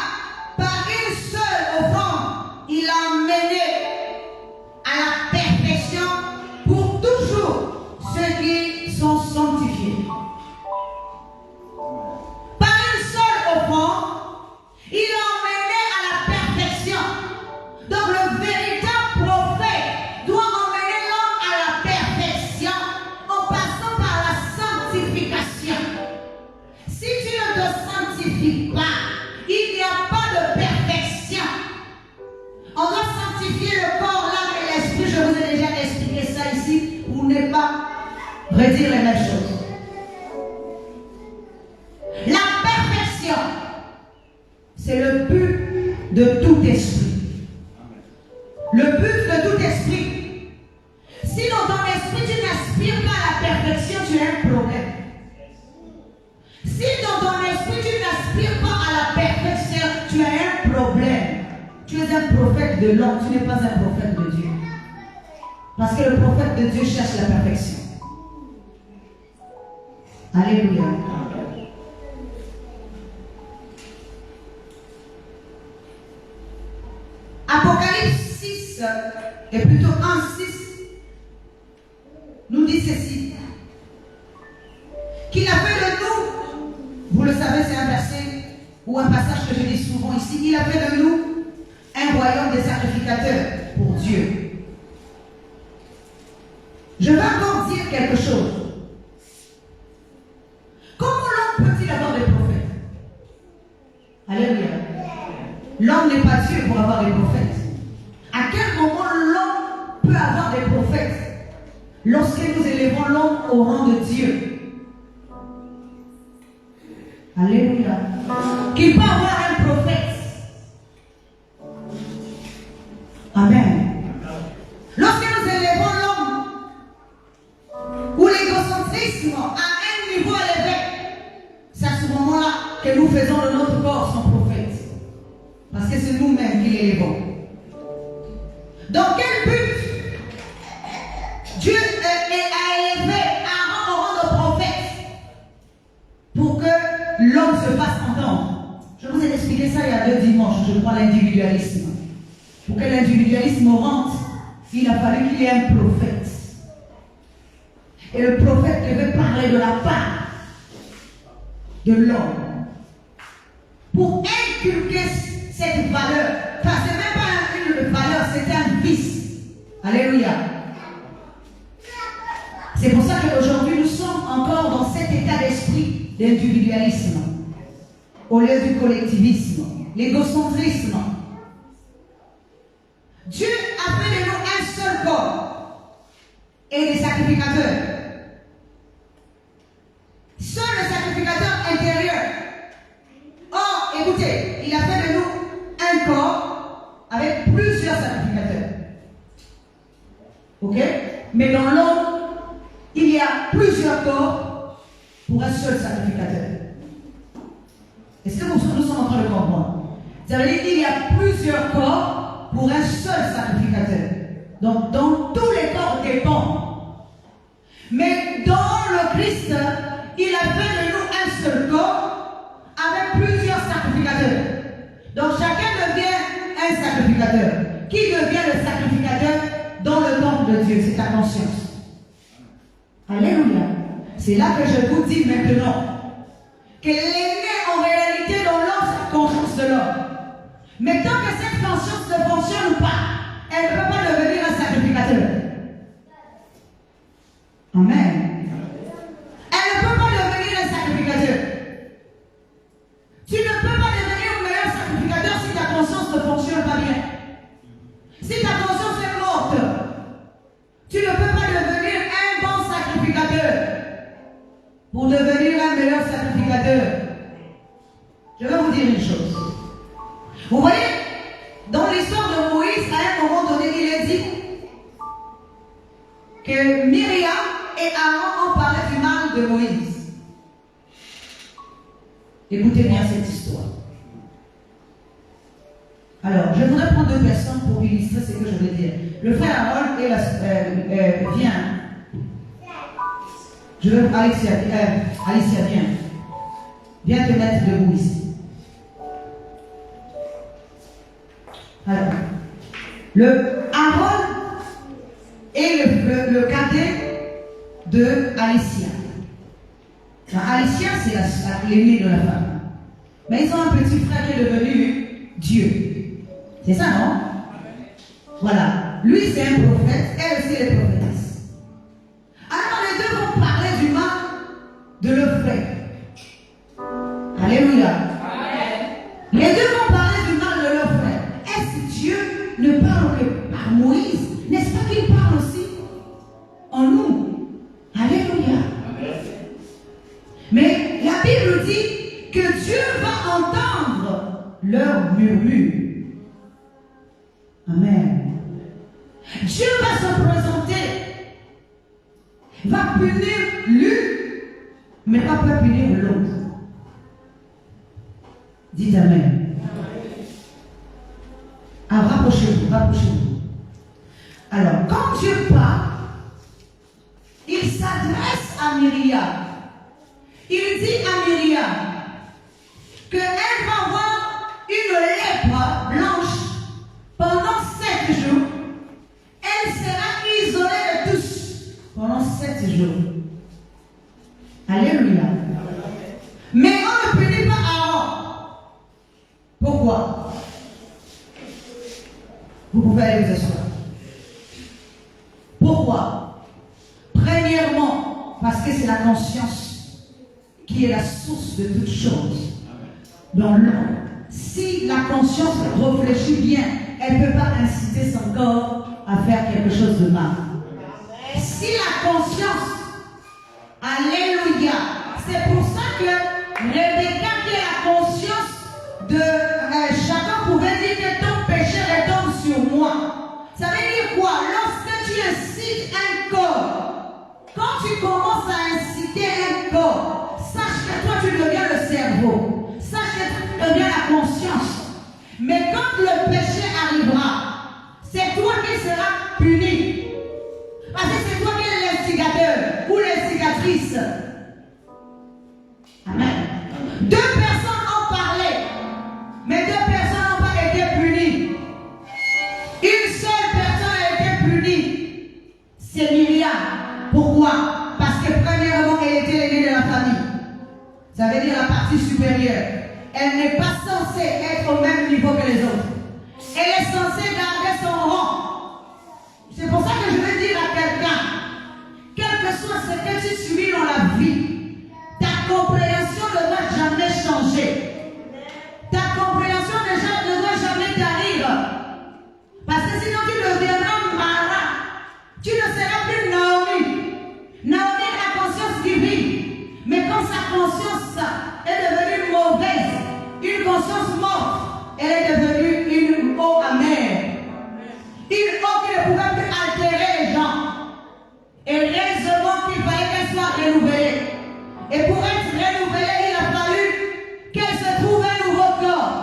par une seule offrande, il a mené à la perfection pour toujours ceux qui sont sanctifiés. Par une seule offrande, il a emmené à la perfection. Donc le véritable prophète doit emmener l'homme à la perfection en passant par la sanctification. Si tu ne te sanctifies pas, il n'y a pas de perfection. On doit sanctifier le corps, l'âme et l'esprit. Je vous ai déjà expliqué ça ici pour ne pas redire les mêmes choses. La perfection, c'est le but de tout esprit. Le but de tout esprit. Si dans ton esprit tu n'aspires pas à la perfection, tu as un problème. Si dans ton esprit tu n'aspires pas à la perfection, tu as un problème. Tu es un prophète de l'homme, tu n'es pas un prophète de Dieu. Parce que le prophète de Dieu cherche la perfection. Alléluia. Apocalypse 6, et plutôt 1:6, nous dit ceci. Qu'il a fait de nous, vous le savez, c'est un verset ou un passage que je dis souvent ici, il a fait de nous un royaume des sacrificateurs pour Dieu. Je vais encore dire quelque chose. Comment l'homme peut-il avoir des prophètes? Alléluia. L'homme n'est pas Dieu pour avoir des prophètes. À quel moment l'homme peut avoir des prophètes? Lorsque nous élevons l'homme au rang de Dieu. Alléluia. Qu'il peut avoir un prophète. Amen. Lorsque nous élevons l'homme, ou l'égocentrisme à un niveau élevé, c'est à ce moment-là que nous faisons de notre corps son prophète. Parce que c'est nous-mêmes qui l'élevons. Dans quel but Dieu a élevé Aaron au rang de prophète? Pour que l'homme se fasse entendre. Je vous ai expliqué ça il y a 2 dimanches, je crois, l'individualisme. Pour que l'individualisme rentre, il a fallu qu'il y ait un prophète. Et le prophète devait parler de la part de l'homme. Pour inculquer cette valeur. Enfin, ce n'est même pas une valeur, c'est un vice. Alléluia. C'est pour ça qu'aujourd'hui, nous sommes encore dans cet état d'esprit d'individualisme, au lieu du collectivisme, l'égocentrisme. Dieu a fait de nous un seul corps et des sacrificateurs. Seul le sacrificateur intérieur. Or, écoutez, il a fait de nous un corps avec plusieurs sacrificateurs. Ok? Mais dans l'homme, il y a plusieurs corps pour un seul sacrificateur. Est-ce que nous sommes en train de comprendre? Ça veut dire qu'il y a plusieurs corps pour un seul sacrificateur. Donc, dans tous les corps dépendent. Mais dans le Christ, il a fait de nous un seul corps avec plusieurs sacrificateurs. Donc, chacun devient un sacrificateur. Qui devient le sacrificateur dans le temple de Dieu? C'est ta conscience. Alléluia. C'est là que je vous dis maintenant que l'aîné en réalité dans l'homme, c'est la conscience de l'homme. Mais tant que cette conscience ne fonctionne pas, elle ne peut pas devenir un sacrificateur. Amen. Elle ne peut pas devenir un sacrificateur. Tu ne peux pas devenir un meilleur sacrificateur si ta conscience ne fonctionne pas bien. Si ta conscience est morte, tu ne peux pas devenir un bon sacrificateur. Pour devenir un meilleur sacrificateur, je vais vous dire une chose. Vous voyez, dans l'histoire de Moïse, à un moment donné, il est dit que Myriam et Aaron ont parlé du mal de Moïse. Écoutez bien cette histoire. Alors, je voudrais prendre deux personnes pour illustrer ce que je veux dire. Le frère Aaron vient. Je veux, Alicia, viens. Viens te mettre debout ici. Alors, le Aaron est le cadet de Alicia. Alicia, c'est l'aînée de la femme. Mais ils ont un petit frère qui est devenu Dieu. C'est ça, non? Voilà. Lui, c'est un prophète, elle aussi est prophétesse. Alors, les deux vont parler du mal de leur frère. Alléluia. Amen. Les deux vont parler du mal de leur frère. Est-ce que Dieu ne parle que par Moïse? N'est-ce pas qu'il parle aussi en nous? Alléluia. Amen. Mais la Bible dit que Dieu va entendre leur murmure. Amen. Dieu va se présenter, va punir l'une, mais pas punir l'autre. Dites Amen. Alors, rapprochez-vous. Alors, quand Dieu parle, il s'adresse à Myriam. Il dit à Myriam qu'elle va avoir une lèpre blanche pendant 7 jours. Elle sera isolée de tous pendant 7 jours. Alléluia. Mais on ne punit pas Aaron. Pourquoi? Vous pouvez aller vous asseoir. Pourquoi? Premièrement, parce que c'est la conscience qui est la source de toutes choses. Dans l'homme, si la conscience réfléchit bien, elle ne peut pas inciter son corps à faire quelque chose de mal. Si la conscience, alléluia, c'est pour ça que Rebecca, qui est la conscience de chacun, pouvait dire que ton péché retombe sur moi. Ça veut dire quoi? Lorsque tu incites un corps, quand tu commences à inciter un corps, sache que toi tu deviens le cerveau, sache que tu deviens la conscience. Mais quand le péché arrivera, c'est toi qui seras puni. Parce que c'est toi qui es l'instigateur ou l'instigatrice. Amen. 2 personnes ont parlé, mais 2 personnes n'ont pas été punies. Une seule personne a été punie. C'est Myriam. Pourquoi? Parce que premièrement, elle était l'aînée de la famille. Ça veut dire la partie supérieure. Elle n'est pas censée être au même niveau que les autres. Elle est censée garder son rang. C'est pour Une eau qui ne pouvait plus altérer les gens. Et réellement qu'il fallait qu'elle soit renouvelée. Et pour être renouvelée, il a fallu qu'elle se trouve un nouveau corps.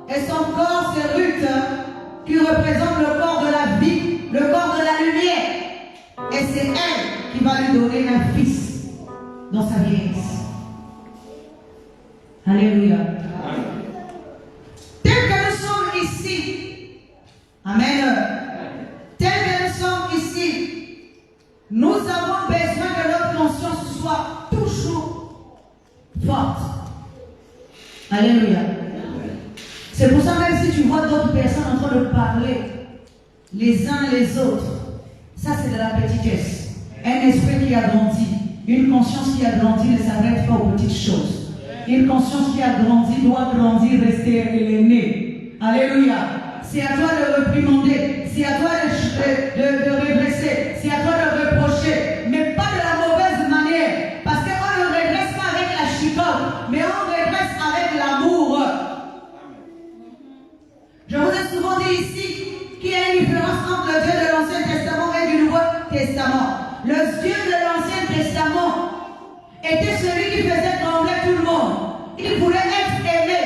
Et son corps, c'est Ruth, qui représente le corps de la vie, le corps de la lumière. Et c'est elle qui va lui donner un fils dans sa vieillesse. Alléluia. Tel que nous sommes ici, amen. Tel que nous sommes ici, nous avons besoin que notre conscience soit toujours forte. Alléluia. C'est pour ça, même si tu vois d'autres personnes en train de parler les uns les autres, ça c'est de la petitesse. Un esprit qui a grandi, une conscience qui a grandi ne s'arrête pas aux petites choses. Une conscience qui a grandi doit grandir, rester l'aîné. Alléluia. C'est à toi de réprimander, c'est à toi de redresser, c'est à toi de reprocher, mais pas de la mauvaise manière. Parce qu'on ne redresse pas avec la chicotte, mais on redresse avec l'amour. Je vous ai souvent dit ici qu'il y a une différence entre le Dieu de l'Ancien Testament et du Nouveau Testament. Le Dieu de l'Ancien Testament était celui qui faisait trembler tout le monde. Il voulait être aimé,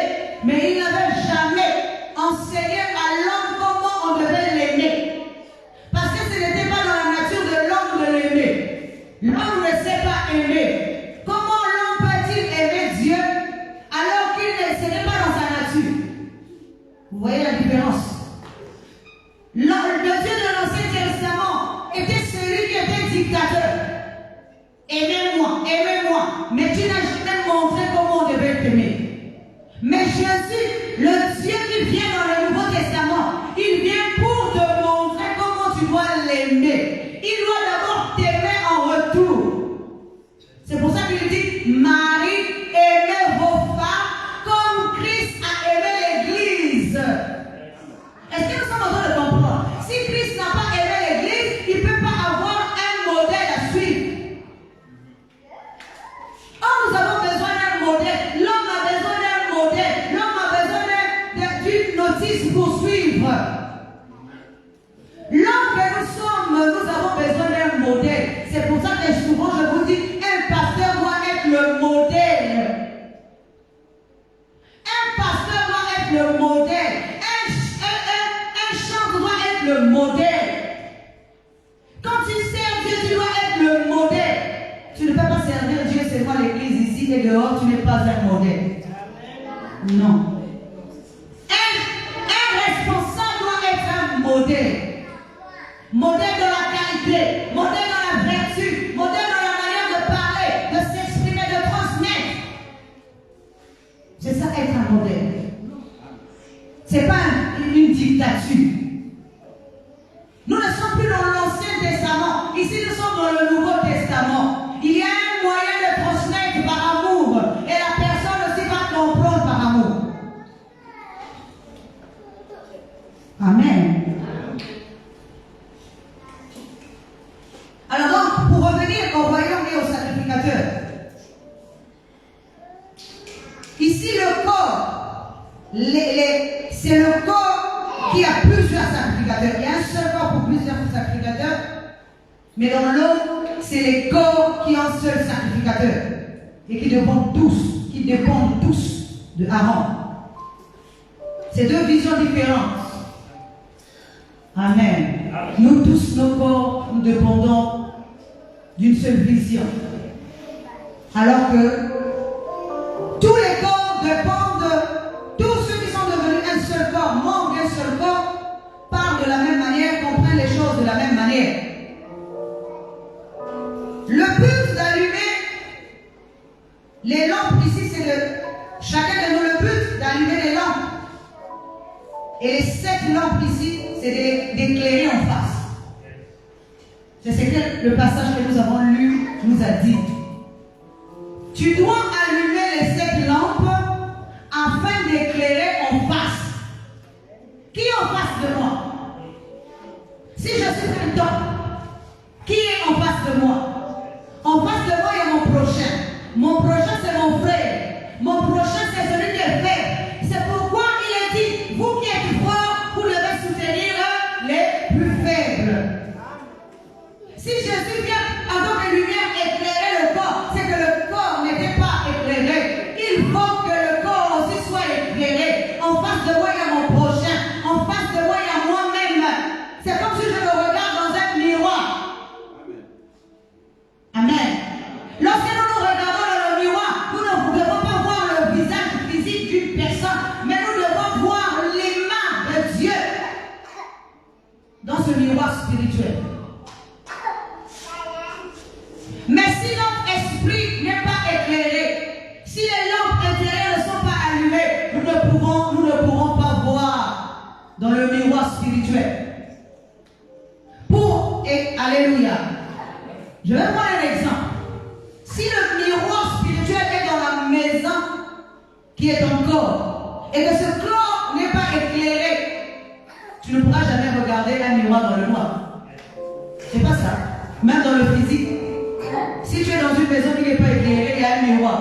mais il n'avait jamais enseigné à l'homme comment on devait l'aimer. Parce que ce n'était pas dans la nature de l'homme de l'aimer. L'homme ne sait pas aimer. Comment l'homme peut-il aimer Dieu alors qu'il ne n'est pas dans sa nature? Vous voyez la différence? Le Dieu de l'Ancien Testament était celui qui était dictateur. Aimez-moi, aimez-moi. Mais tu n'as jamais montré comment on devait t'aimer. Mais Jésus, le Dieu qui vient dans le Nouveau Testament, il vient pour te montrer comment tu dois l'aimer. Il doit d'abord t'aimer en retour. C'est pour ça qu'il dit, Marie, aimez vos femmes comme Christ a aimé l'Église. Est-ce que nous sommes en train de comprendre? Si Christ n'a pas aimé l'Église, il ne peut pas avoir un modèle à suivre. Oh, nous avons besoin d'un modèle. L'homme a besoin d'un modèle. L'homme a besoin d'une notice pour suivre. L'homme que nous sommes, nous avons besoin d'un modèle. C'est pour ça que souvent je vous dis, un pasteur doit être le modèle. Un pasteur doit être le modèle. Un chant doit être le modèle. Quand tu sers Dieu, tu dois être le modèle. Tu ne peux pas servir Dieu seulement à l'église ici et dehors, tu n'es pas un modèle. Non. Un responsable doit être un modèle. Modèle de la qualité, modèle de la vertu, modèle de la manière de parler, de s'exprimer, de transmettre. C'est ça être un modèle. Ce n'est pas une dictature. Nous ne sommes plus dans l'Ancien Testament. Ici, nous sommes dans le Nouveau Testament. Il y a un moyen de transmettre par amour. Et la personne aussi va comprendre par amour. Amen. Alors donc, pour revenir au royaume et au sacrificateur. Ici, le corps, c'est le corps qui a plusieurs sacrificateurs. Il y a un seul corps pour plusieurs sacrificateurs. Mais dans l'autre, c'est les corps qui ont un seul sacrificateur. Et qui dépendent tous de Aaron. C'est deux visions différentes. Amen. Nous tous, nos corps, nous dépendons d'une seule vision. Alors que tous les corps dépendent, tous ceux qui sont devenus un seul corps, membres d'un seul corps, parlent de la même manière, comprennent les choses de la même manière. Le but d'allumer les lampes ici, c'est de chacun de nous le but d'allumer les lampes. Et les 7 lampes ici, c'est d'éclairer en face. C'est ce que le passage que nous avons lu nous a dit. Tu dois allumer les 7 lampes afin d'éclairer en face. Qui est en face de moi? Si je suis un top, qui est en face de moi? En face de moi, il y a mon prochain. Mon prochain, c'est mon frère. Mon prochain, c'est celui qui est faible. C'est pourquoi il est dit, vous qui êtes forts, vous devez soutenir les plus Si Jésus vient en tant que lumière éclairer le corps, c'est que le corps n'était pas éclairé. Il faut que le corps aussi soit éclairé. En face de moi, il y a mon prochain. En face de moi, il y a moi-même. C'est comme si je me regarde dans un miroir. Amen. Lorsque nous nous regardons dans le miroir, nous ne devons pas voir le visage physique d'une personne, mais nous devons voir l'image de Dieu dans ce miroir spirituel. Mais si notre esprit n'est pas éclairé, si les lampes intérieures ne sont pas allumées, nous ne pourrons pas voir dans le miroir spirituel. Alléluia. Je vais prendre un exemple. Si le miroir spirituel est dans la maison qui est ton corps, et que ce corps n'est pas éclairé, tu ne pourras jamais regarder un miroir dans le noir. C'est pas ça. Même dans le physique. Si tu es dans une maison qui n'est pas éclairée, il y a un miroir.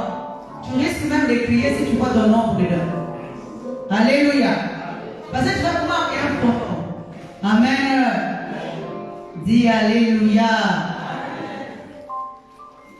Tu risques même de crier si tu vois ton ombre dedans. Alléluia. Parce que tu vas pouvoir regarder ton corps. Amen. Dis Alléluia.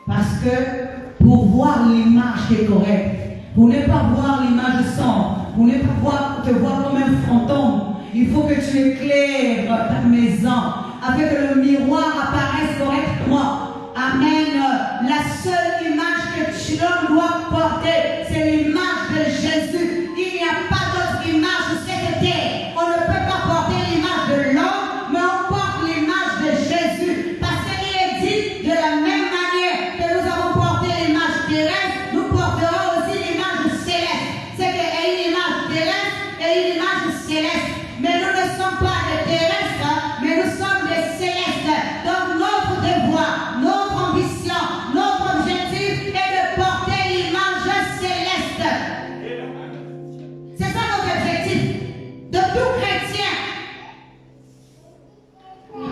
Parce que pour voir l'image qui est correcte, pour ne pas voir l'image sombre, pour ne pas te voir comme un fantôme, il faut que tu éclaires ta maison afin que le miroir apparaisse correctement. Amen. La seule image que tu dois porter, c'est l'image de Jésus. Il n'y a pas d'autre image sur cette terre. On ne peut pas porter l'image de l'homme, mais on porte l'image de Jésus. Parce qu'il est dit de la même manière que nous avons porté l'image terrestre, nous porterons aussi l'image céleste. C'est qu'il y a une image terrestre et une image céleste. Mais nous ne sommes pas des terrestres, mais nous sommes des célestes. Donc notre devoir, notre ambition, notre objectif est de porter l'image céleste. C'est ça notre objectif de tout chrétien,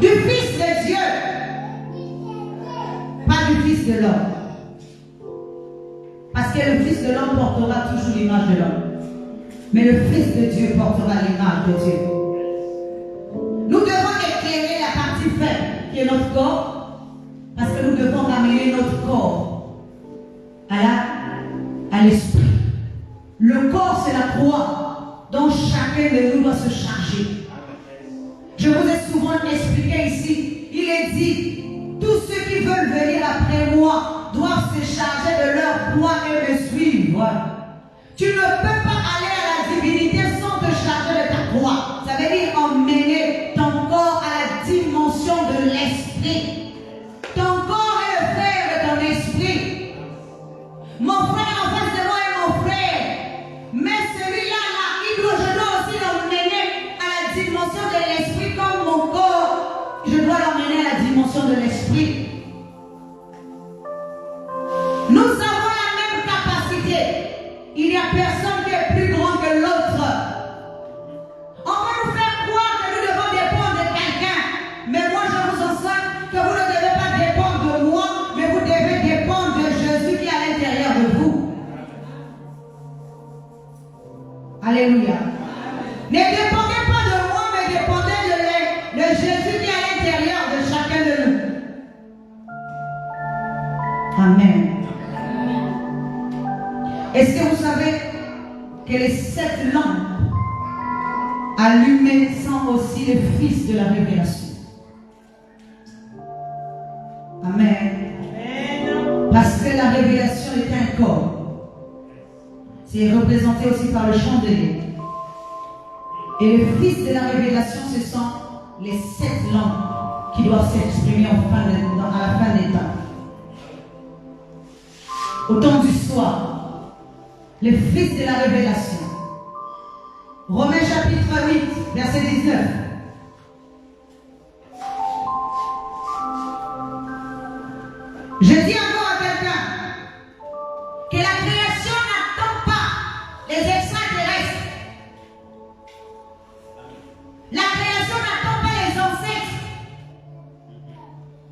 du Fils de Dieu, pas du Fils de l'homme. Parce que le Fils de l'homme portera toujours l'image de l'homme. Mais le Fils de Dieu portera l'image de Dieu. Nous devons éclairer la partie faible qui est notre corps, parce que nous devons ramener notre corps à l'esprit. Le corps, c'est la croix dont chacun de nous doit se charger. Je vous ai souvent expliqué ici, il est dit, tous ceux qui veulent venir après moi doivent se charger de leur croix et me suivre. Tu ne peux pas aller à la divinité sans te charger de ta croix. Ça veut dire emmener ton corps à la dimension de l'esprit. Ton corps est le frère de ton esprit. Mon frère en face de moi est mon frère. Mais celui-là, je dois aussi l'emmener à la dimension de l'esprit comme mon corps. Je dois l'emmener à la dimension de l'esprit. Nous avons la même capacité. Il n'y a personne qui est plus grand que l'autre. On va nous faire croire que nous devons dépendre de quelqu'un. Mais moi, je vous enseigne que vous ne devez pas dépendre de moi, mais vous devez dépendre de Jésus qui est à l'intérieur de vous. Alléluia. Ne dépendez pas de moi, mais dépendez de Jésus qui est à l'intérieur de chacun de nous. Amen. Est-ce que vous savez que les 7 lampes allumées sont aussi les fils de la révélation? Amen. Parce que la révélation est un corps. C'est représenté aussi par le chandelier. Et les fils de la révélation, ce sont les 7 lampes qui doivent s'exprimer à la fin des temps. Au temps du soir. Les fils de la révélation. Romains chapitre 8, verset 19. Je dis encore à quelqu'un que la création n'attend pas les extraterrestres. La création n'attend pas les ancêtres.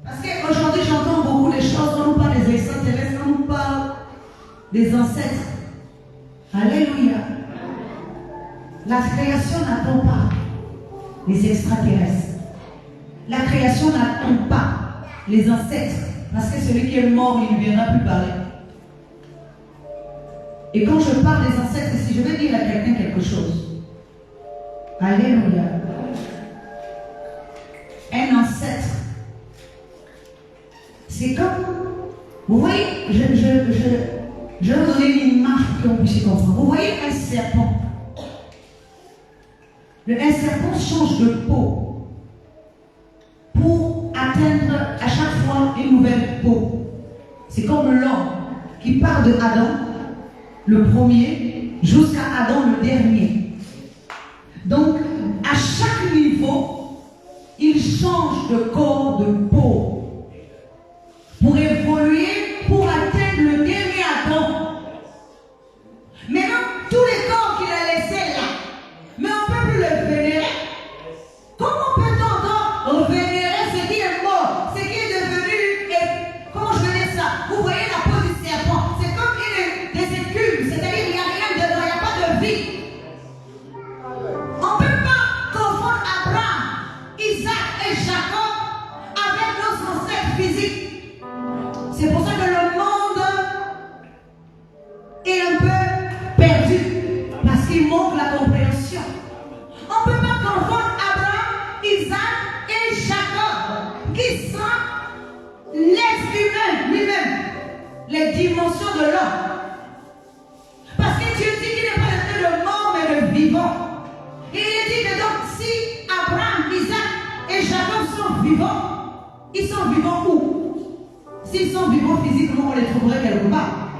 Parce qu'aujourd'hui j'entends beaucoup de choses, on nous parle des extraterrestres, on nous parle des ancêtres. Alléluia. La création n'attend pas les extraterrestres. La création n'attend pas les ancêtres. Parce que celui qui est mort, il ne viendra plus parler. Et quand je parle des ancêtres ici, je vais dire à quelqu'un quelque chose. Alléluia. Un ancêtre. C'est comme... Vous voyez, je vais vous donner une image pour que vous puissiez comprendre. Vous voyez un serpent. Un serpent change de peau pour atteindre à chaque fois une nouvelle peau. C'est comme l'homme qui part de Adam, le premier, jusqu'à Adam, le dernier. Donc, à chaque niveau, il change de corps, de peau, pour évoluer, pour atteindre le dernier Adam. Maintenant, tous les corps qu'il a laissés là, mais on ne peut plus le vénérer. Comment peut-on encore vénérer ce qui est mort, ce qui est devenu, comment je veux dire ça? Vous voyez la peau du serpent, c'est comme des écumes, c'est-à-dire il n'y a rien dedans, il n'y a pas de vie. On ne peut pas confondre Abraham, Isaac et Jacob avec nos ancêtres physiques. C'est pour ça que le monde est un peu perdu, parce qu'il manque la compréhension. On ne peut pas confondre Abraham, Isaac et Jacob, qui sont l'être humain lui-même, les dimensions de l'homme. Parce que Dieu dit qu'il n'est pas le mort, mais le vivant. Et il dit que donc, si Abraham, Isaac et Jacob sont vivants, ils sont vivants où? S'ils sont vivants physiquement, on les trouverait quelque part.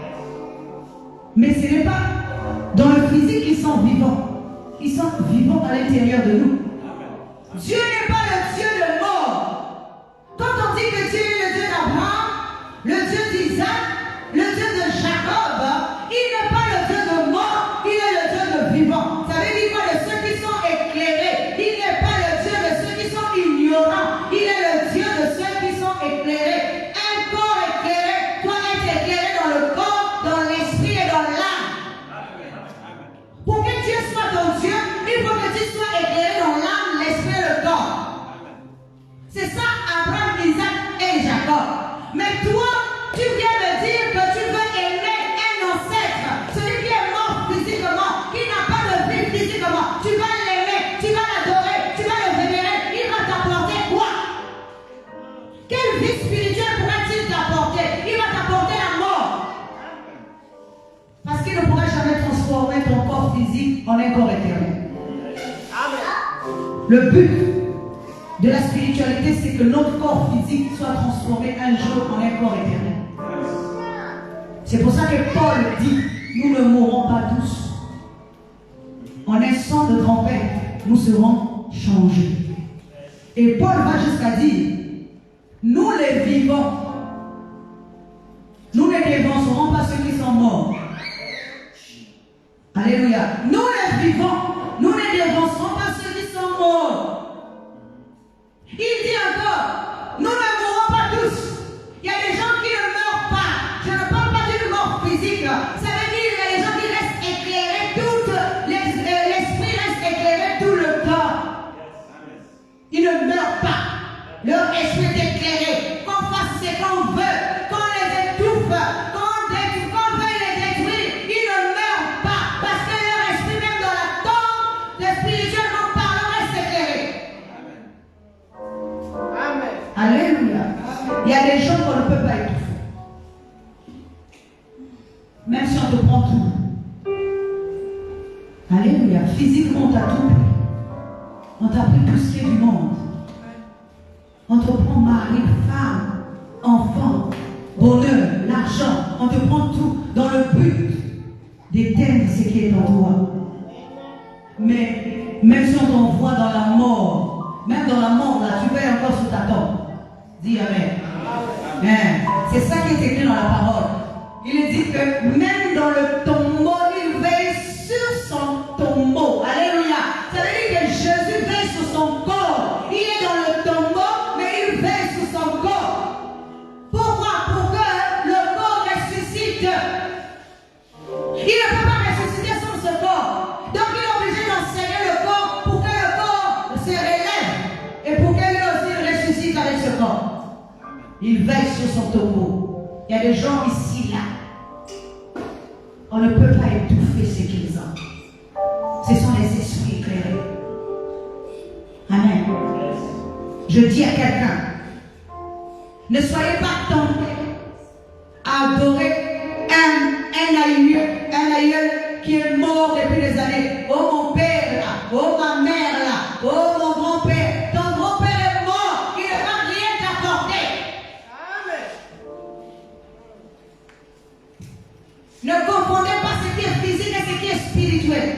Mais ce n'est pas dans le physique qu'ils sont vivants. Ils sont vivants à l'intérieur de nous. Dieu n'est pas le Dieu de mort. Quand on dit que Dieu est le Dieu d'Abraham, le Dieu d'Isaac, le Dieu de Jacob, il n'est pas le Dieu de mort, il est le Dieu de vivant. Ça veut dire quoi? De ceux qui sont éclairés. Il n'est pas le Dieu de ceux qui sont ignorants. Il est le Dieu de ceux qui sont éclairés. Un corps éclairé doit être éclairé dans le corps, dans l'esprit et dans l'âme. Pour que Dieu soit ton Dieu, il faut que tu sois éclairé dans l'âme, l'esprit et le corps. C'est ça Abraham, Isaac et Jacob. Mais toi, tu viens me dire que tu veux aimer un ancêtre, celui qui est mort physiquement, qui n'a pas de vie physiquement. Tu vas l'aimer, tu vas l'adorer, tu vas le vénérer. Il va t'apporter quoi? Quelle vie spirituelle pourra-t-il t'apporter? Il va t'apporter la mort. Parce qu'il ne pourra jamais transformer ton corps physique en un corps éternel. Le but de la spiritualité, c'est que notre corps physique soit transformé un jour en un corps éternel. C'est pour ça que Paul dit, nous ne mourrons pas tous. En un sang de trompette, nous serons changés. Et Paul va jusqu'à dire, nous les vivants, nous ne dévancerons pas ceux qui sont morts. Alléluia. Nous les vivants, nous ne dévancerons pas ceux qui sont morts. Il dit encore, nous ne mourrons pas tous. Il y a des gens qui ne meurent pas. Je ne parle pas d'une mort physique. Ça veut dire qu'il y a des gens qui restent éclairés, l'esprit reste éclairé tout le temps. Ils ne meurent pas. Leur esprit est éclairé. Qu'on fasse ce qu'on veut, qu'on les étouffe, qu'on veuille les détruire, ils ne meurent pas. Parce que leur esprit, même dans la tombe, spirituellement parlant, reste éclairé. Amen. Alléluia. Il y a des gens qu'on ne peut pas étouffer. Même si on te prend tout. Alléluia. Physiquement, on t'a tout pris. On t'a pris tout ce qui est du monde. On te prend mari, femme, enfant, bonheur, l'argent. On te prend tout dans le but d'éteindre ce qui est en toi. Mais même si on t'envoie dans la mort, même dans la mort, là, tu vas encore sous ta tombe. Dis Amen. Amen. C'est ça qui est écrit dans la parole. Il dit que même dans le tombeau, il veille sur son tombeau. Alléluia. Ça veut dire que Jésus veille sur son corps. Il est dans le tombeau, mais il veille sur son corps. Pourquoi? Pour que le corps ressuscite. Il ne peut pas ressusciter sans ce corps. Donc il est obligé d'enseigner le corps pour que le corps se relève et pour qu'il aussi ressuscite avec ce corps. Il veille sur son tombeau. Il y a des gens ici, là. On ne peut pas étouffer ce qu'ils ont. Ce sont les esprits éclairés. Amen. Je dis à quelqu'un, ne soyez pas tentés à adorer un aïeul qui est mort depuis des années. Oh mon père là, oh ma mère là, oh mon grand-père. Ton grand-père est mort, il ne va rien t'apporter. Amen. Ne confondez pas ce qui est physique et ce qui est spirituel.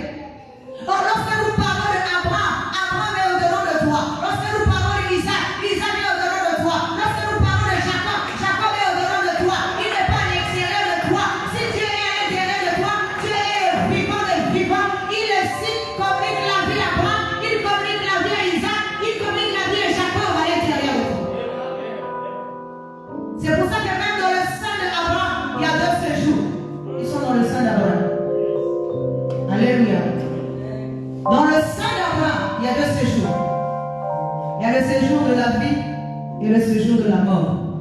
Or, lorsque nous parlons d'Abraham, Abraham est au-dedans de toi. Lorsque nous parlons d'Isaac, Isaac est au-dedans de toi. Lorsque nous parlons de Jacob, Jacob est au-dedans de toi. Il n'est pas à l'extérieur de toi. Si Dieu est à l'intérieur de toi, Dieu est vivant des vivants. Il aussi communique la vie à Abraham, il communique la vie à Isaac, il communique la vie à Jacob à l'intérieur de toi. C'est pour ça que même dans le sein d'Abraham, il y a 2 séjours. Ils sont dans le sein d'Abraham. Alléluia. Dans le sein d'Abraham, il y a 2 séjours. Il y a le séjour de la vie et le séjour de la mort.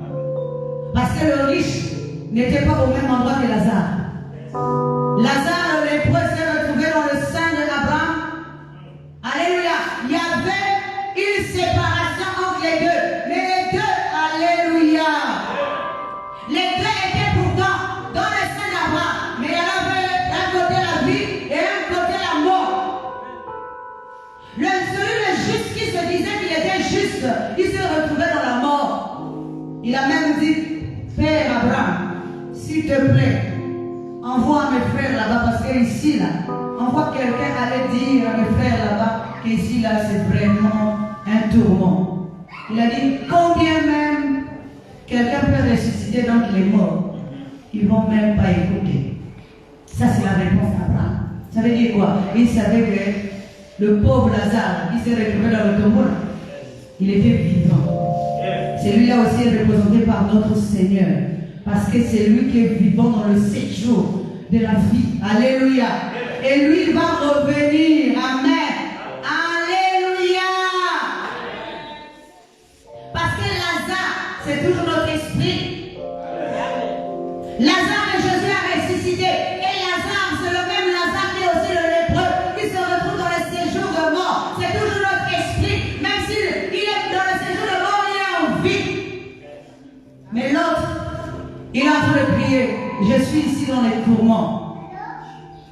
Parce que le riche n'était pas au même endroit que Lazare. Lazare, le lépreux, s'est retrouvé dans le sein d'Abraham. Alléluia. Il y avait une séparation entre les deux. Mais les deux, alléluia. Les deux étaient pourtant dans le sein d'Abraham. Mais il y avait d'un côté la vie et d'un côté la mort. Celui de juste qui se disait qu'il était juste, il s'est retrouvé dans la mort. Il a même dit, Père Abraham, s'il te plaît, envoie mes frères là-bas, parce qu'ici, là, envoie quelqu'un aller dire à mes frères là-bas qu'ici, là, c'est vraiment un tourment. Il a dit, combien même quelqu'un peut ressusciter donc les morts, ils ne vont même pas écouter. Ça, c'est la réponse d'Abraham. Ça veut dire quoi? Il savait que le pauvre Lazare, qui s'est retrouvé dans le tombeau, il était vivant. Celui-là aussi est représenté par notre Seigneur. Parce que c'est lui qui est vivant dans le séjour de la vie. Alléluia. Et lui, il va revenir. Amen. Alléluia. Parce que Lazare, c'est toujours notre esprit. Lazare et Jésus a ressuscité. Et Lazare, c'est le même Lazare qui est aussi le lépreux, qui se retrouve dans le séjour de mort. C'est toujours notre esprit. Même s'il est dans le séjour de mort, il est en vie. Mais l'autre, il est en train de prier. Je suis ici dans les tourments.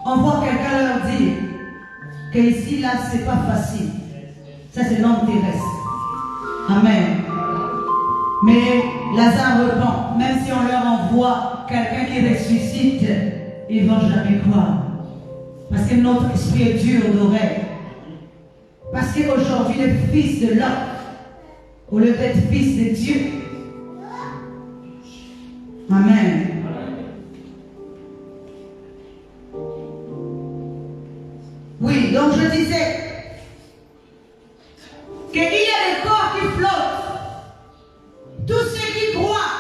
On voit quelqu'un leur dire que ici, là, c'est pas facile. Ça, c'est l'homme terrestre. Amen. Mais Lazare repent. Même si on leur envoie quelqu'un qui ressuscite, ils ne vont jamais croire. Parce que notre esprit est dur d'oreille. Parce qu'aujourd'hui, le Fils de l'homme, au lieu d'être Fils de Dieu. Amen. Oui, donc je disais qu'il y a des corps qui flottent. Tous ceux qui croient.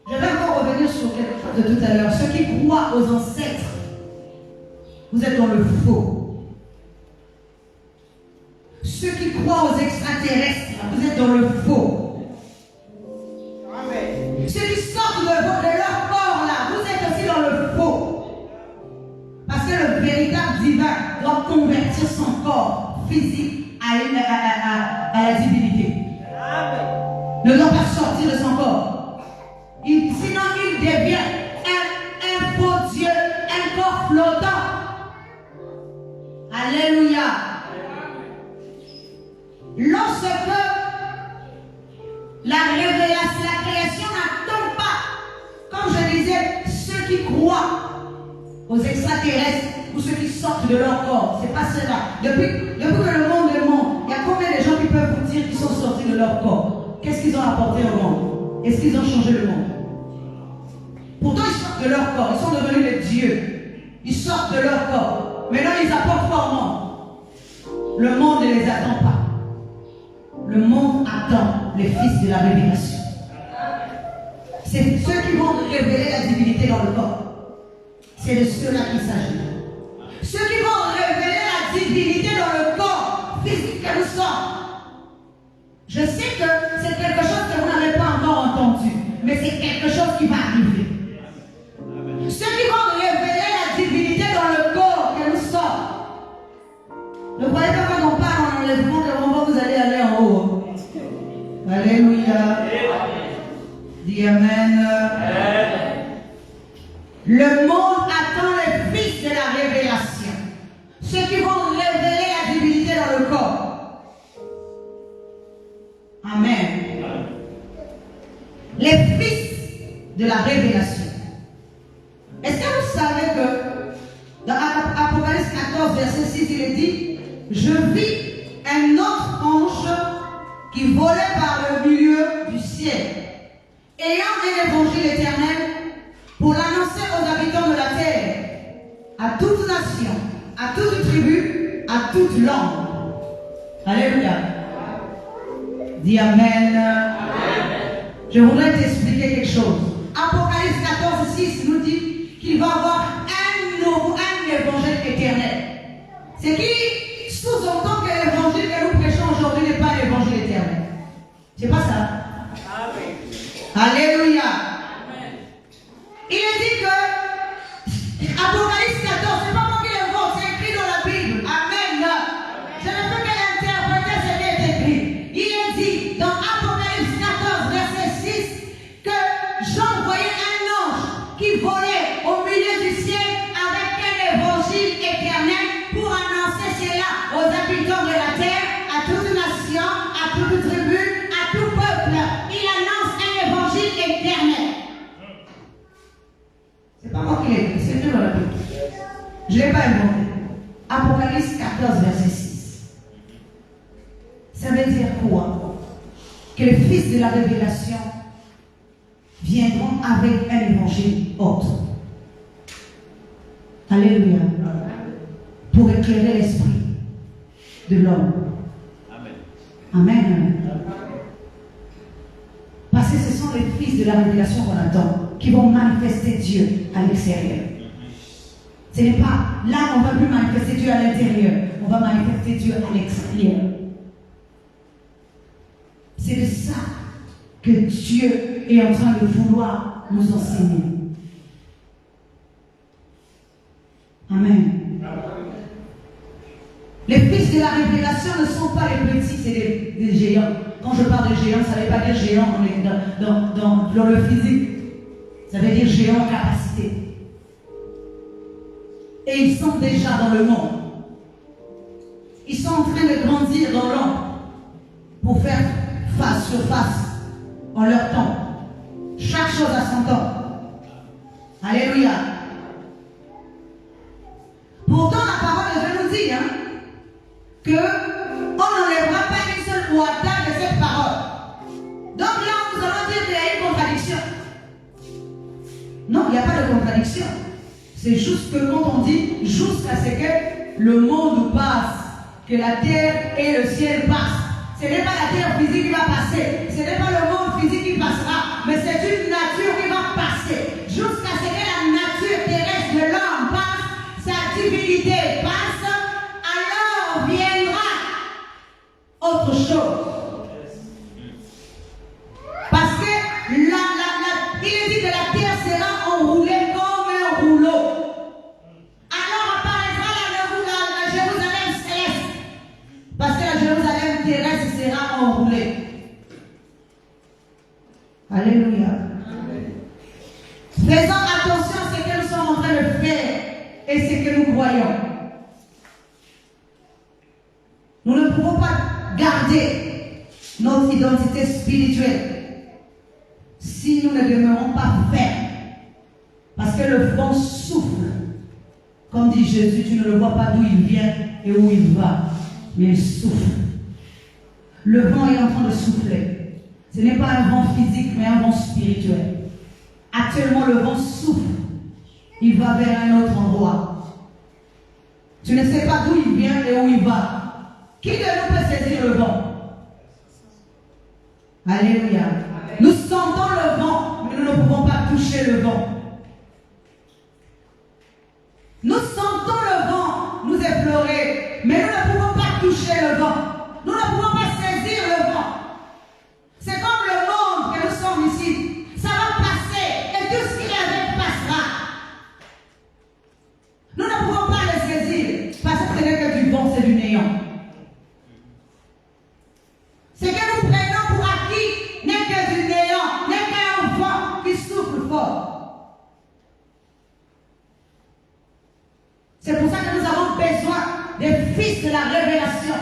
Je vais encore revenir sur quelque chose de tout à l'heure. Ceux qui croient aux ancêtres, vous êtes dans le faux. Ceux qui croient aux extraterrestres, vous êtes dans le faux. Amen. Ceux qui sortent de leur corps là, vous êtes aussi dans le faux. Parce que le véritable divin doit convertir son corps physique à la divinité. Amen. Ne doit pas sortir de son corps. Sinon, il devient un faux Dieu, un corps flottant. Alléluia. Lorsque la révélation, la création n'attend pas, comme je disais, ceux qui croient aux extraterrestres ou ceux qui sortent de leur corps, c'est pas cela. Depuis que le monde est monde, il y a combien de gens qui peuvent vous dire qu'ils sont sortis de leur corps? Qu'est-ce qu'ils ont apporté au monde? Est-ce qu'ils ont changé le monde? Pourtant, ils sortent de leur corps, ils sont devenus des dieux. Ils sortent de leur corps. Maintenant, ils apportent quoi au monde? Le monde ne les attend pas. Le monde attend les fils de la révélation. C'est ceux qui vont révéler la divinité dans le corps. C'est de ceux-là qu'il s'agit. Ceux qui vont révéler la divinité dans le corps physique que nous sommes. Je sais que c'est quelque chose que vous c'est quelque chose qui va arriver. Ceux qui vont révéler la divinité dans le corps que nous sommes. Ne croyez pas quand on parle en enlèvement que moment vous allez aller en haut. Alléluia. Dis Amen. Le monde attend le fils de la révélation. Ceux qui vont révéler la divinité dans le corps. Amen. Les fils de la révélation. Est-ce que vous savez que dans Apocalypse 14, verset 6, il est dit: je vis un autre ange qui volait par le milieu du ciel, ayant un évangile éternel pour l'annoncer aux habitants de la terre, à toute nation, à toute tribu, à toute langue. Alléluia. Dis Amen. Je voudrais t'expliquer quelque chose. Apocalypse 14, 6 nous dit qu'il va y avoir un évangile éternel. Ce qui sous-entend que l'évangile que nous prêchons aujourd'hui n'est pas l'évangile éternel. C'est pas ça. Alléluia. Il est dit que Apocalypse 14, c'est pas moi qui l'invente, c'est écrit dans la Bible. Amen. Je ne peux qu'interpréter ce qui est écrit. Il est dit dans Apocalypse 14, verset 6, que Jean voyait un ange qui volait au milieu du ciel avec un évangile éternel pour annoncer cela aux habitants de la terre, à toute nation, à toute tribu, à tout peuple. Il annonce un évangile éternel. C'est pas moi qui l'ai écrit, c'est écrit dans la Bible. Je ne l'ai pas inventé. Apocalypse 14, verset 6. Ça veut dire quoi? Que les fils de la révélation viendront avec un évangile autre. Alléluia. Pour éclairer l'esprit de l'homme. Amen. Amen. Parce que ce sont les fils de la révélation qu'on attend, qui vont manifester Dieu à l'extérieur. Ce n'est pas là on ne va plus manifester Dieu à l'intérieur, on va manifester Dieu à l'extérieur. C'est de ça que Dieu est en train de vouloir nous enseigner. Amen. Les fils de la révélation ne sont pas les petits, c'est des géants. Quand je parle de géants, ça ne veut pas dire géant dans le physique. Ça veut dire géant en capacité. Et ils sont déjà dans le monde. Ils sont en train de grandir dans l'ombre pour faire face sur face en leur temps. Chaque chose à son temps. Alléluia. Pourtant, la parole de Dieu nous dit qu'on n'enlèvera pas une seule ouata de cette parole. Donc là, nous allons dire qu'il y a une contradiction. Non, il n'y a pas de contradiction. C'est juste que quand on dit jusqu'à ce que le monde passe, que la terre et le ciel passent. Ce n'est pas la terre physique qui va passer. Ce n'est pas le monde physique qui passera. Mais c'est une nature qui va passer. Jusqu'à ce que la nature terrestre de l'homme passe, sa divinité passe, alors viendra autre chose. Parce que il est dit que la terre sera enroulée comme un rouleau. Alors apparaîtra la Jérusalem céleste. Parce que la Jérusalem terrestre sera enroulée. Alléluia. Faisons attention à ce que nous sommes en train de faire et ce que nous croyons. Nous ne pouvons pas garder notre identité spirituelle si nous ne demeurons pas fermes. Parce que le vent souffle. Comme dit Jésus, tu ne le vois pas d'où il vient et où il va, mais il souffle. Le vent est en train de souffler. Ce n'est pas un vent physique, mais un vent spirituel. Actuellement, le vent souffle. Il va vers un autre endroit. Tu ne sais pas d'où il vient et où il va. Qui de nous peut saisir le vent? Alléluia. Nous sentons le vent, mais nous ne pouvons pas toucher le vent. Nous sentons le vent nous effleurer, mais nous ne pouvons pas toucher le vent. Nous ne pouvons pas saisir le vent. C'est comme le monde que nous sommes ici. Ça va de la révélation.